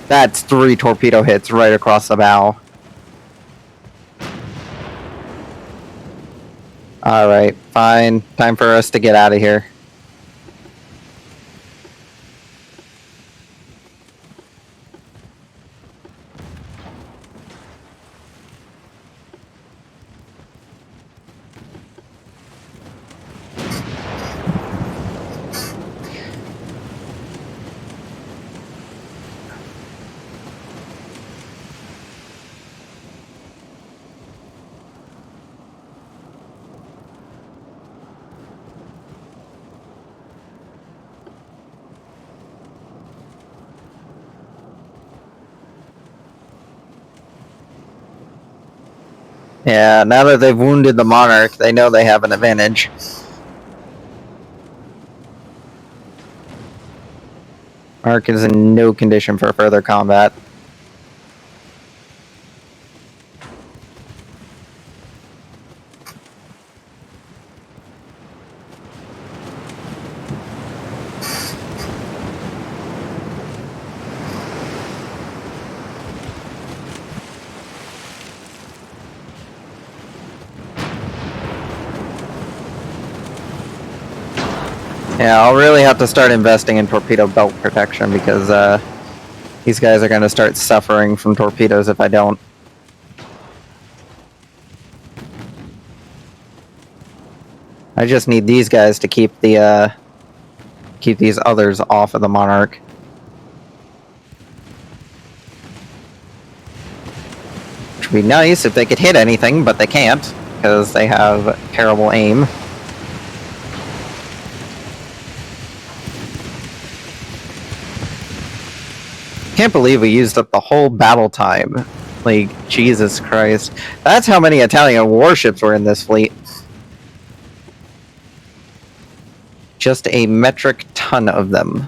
B: That's 3 torpedo hits right across the bow. Alright, fine. Time for us to get out of here. Yeah, now that they've wounded the Monarch, they know they have an advantage. Monarch is in no condition for further combat. Yeah, I'll really have to start investing in torpedo belt protection because these guys are going to start suffering from torpedoes if I don't. I just need these guys to keep the keep these others off of the Monarch. Which would be nice if they could hit anything, but they can't because they have terrible aim. Can't believe we used up the whole battle time. Like, Jesus Christ. That's how many Italian warships were in this fleet. Just a metric ton of them.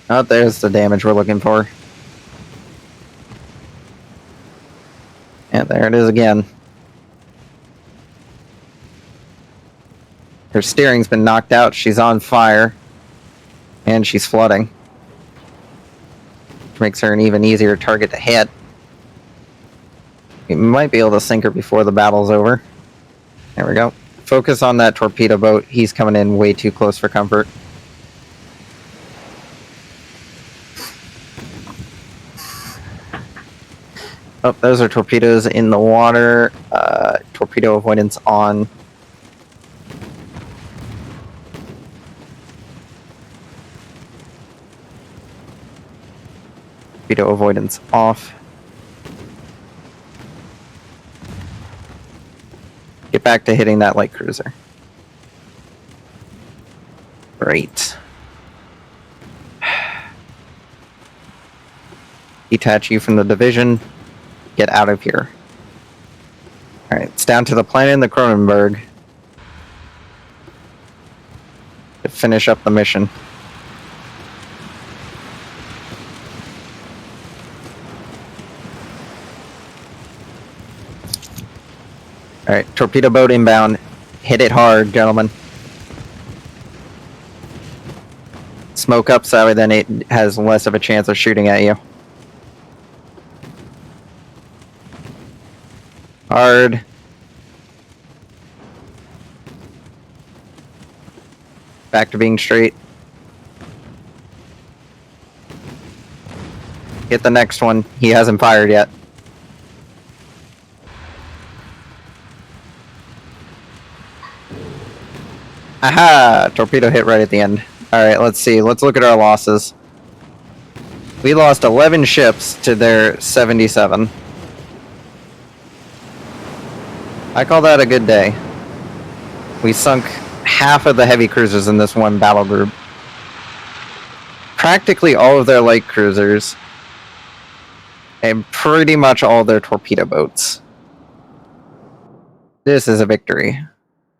B: Oh, there's the damage we're looking for. And there it is again. Her steering's been knocked out, she's on fire, and she's flooding. Which makes her an even easier target to hit. We might be able to sink her before the battle's over. There we go. Focus on that torpedo boat, he's coming in way too close for comfort. Oh, those are torpedoes in the water. Torpedo avoidance on. Torpedo avoidance off. Get back to hitting that light cruiser. Great. Detach you from the division. Get out of here. Alright, it's down to the planet in the Cronenberg to finish up the mission. Alright, torpedo boat inbound. Hit it hard, gentlemen. Smoke up so then it has less of a chance of shooting at you. hard. Back to being straight. Get the next one. He hasn't fired yet. Aha! Torpedo hit right at the end. Alright, let's see. Let's look at our losses. We lost 11 ships to their 77. I call that a good day. We sunk half of the heavy cruisers in this one battle group. Practically all of their light cruisers. And pretty much all their torpedo boats. This is a victory.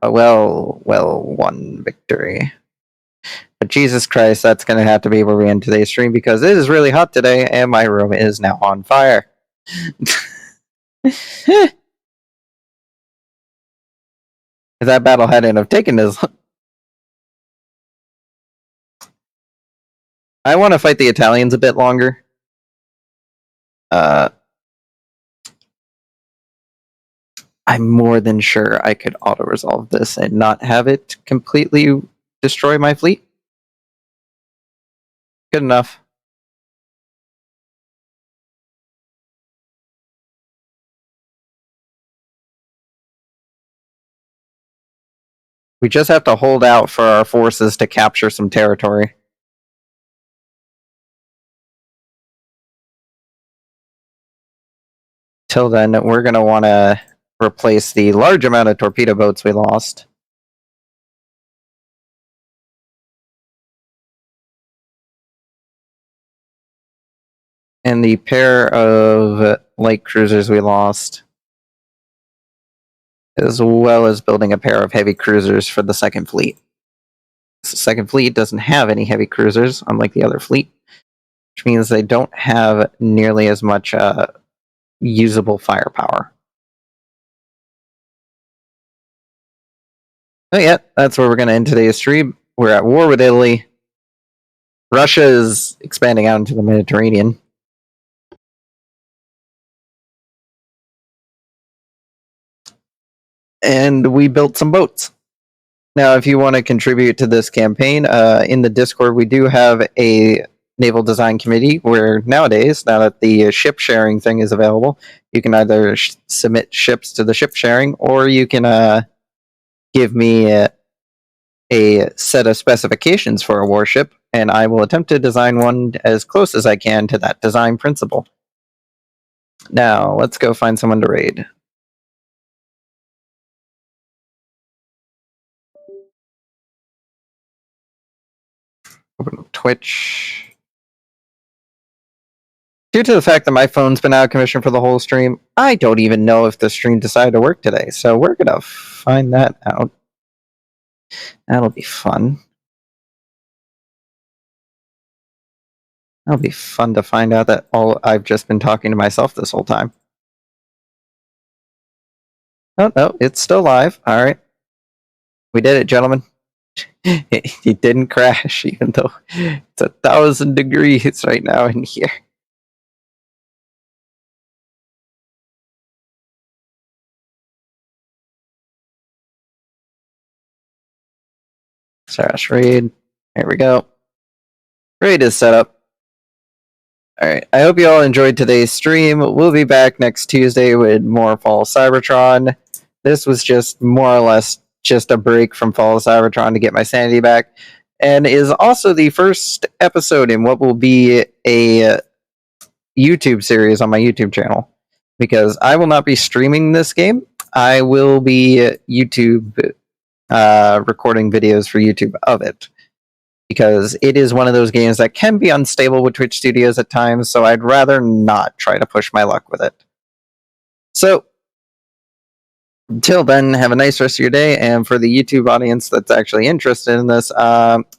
B: A well won victory. But Jesus Christ, that's going to have to be where we end today's stream because it is really hot today and my room is now on fire. If that battle hadn't have taken this long. I want to fight the Italians a bit longer. I'm more than sure I could auto-resolve this and not have it completely destroy my fleet. Good enough. We just have to hold out for our forces to capture some territory. Till then, we're going to want to replace the large amount of torpedo boats we lost. And the pair of light cruisers we lost. As well as building a pair of heavy cruisers for the second fleet. The second fleet doesn't have any heavy cruisers, unlike the other fleet. Which means they don't have nearly as much usable firepower. Oh yeah, that's where we're going to end today's stream. We're at war with Italy. Russia is expanding out into the Mediterranean. And we built some boats. Now, if you want to contribute to this campaign, in the Discord, we do have a naval design committee where nowadays, now that the ship sharing thing is available, you can either submit ships to the ship sharing, or you can give me a set of specifications for a warship, and I will attempt to design one as close as I can to that design principle. Now, let's go find someone to raid. Open up Twitch. Due to the fact that my phone's been out of commission for the whole stream, I don't even know if the stream decided to work today, so we're gonna find that out. That'll be fun. That'll be fun to find out that I've just been talking to myself this whole time. Oh, no, it's still live. All right. We did it, gentlemen. It didn't crash, even though it's 1,000 degrees right now in here. Slash raid. There we go. Raid is set up. Alright, I hope you all enjoyed today's stream. We'll be back next Tuesday with more Fall Cybertron. This was just more or less just a break from Fall of Cybertron to get my sanity back, and is also the first episode in what will be a YouTube series on my YouTube channel, because I will not be streaming this game. I will be YouTube recording videos for YouTube of it, because it is one of those games that can be unstable with Twitch Studios at times, so I'd rather not try to push my luck with it. So, until then, have a nice rest of your day, and for the YouTube audience that's actually interested in this,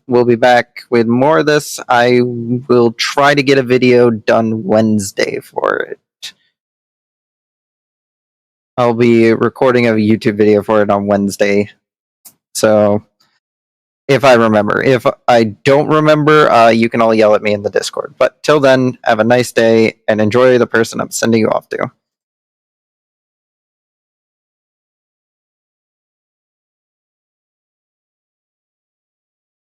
B: we'll be back with more of this. I will try to get a video done Wednesday for it. I'll be recording a YouTube video for it on Wednesday, so if I remember. If I don't remember, you can all yell at me in the Discord. But till then, have a nice day, and enjoy the person I'm sending you off to.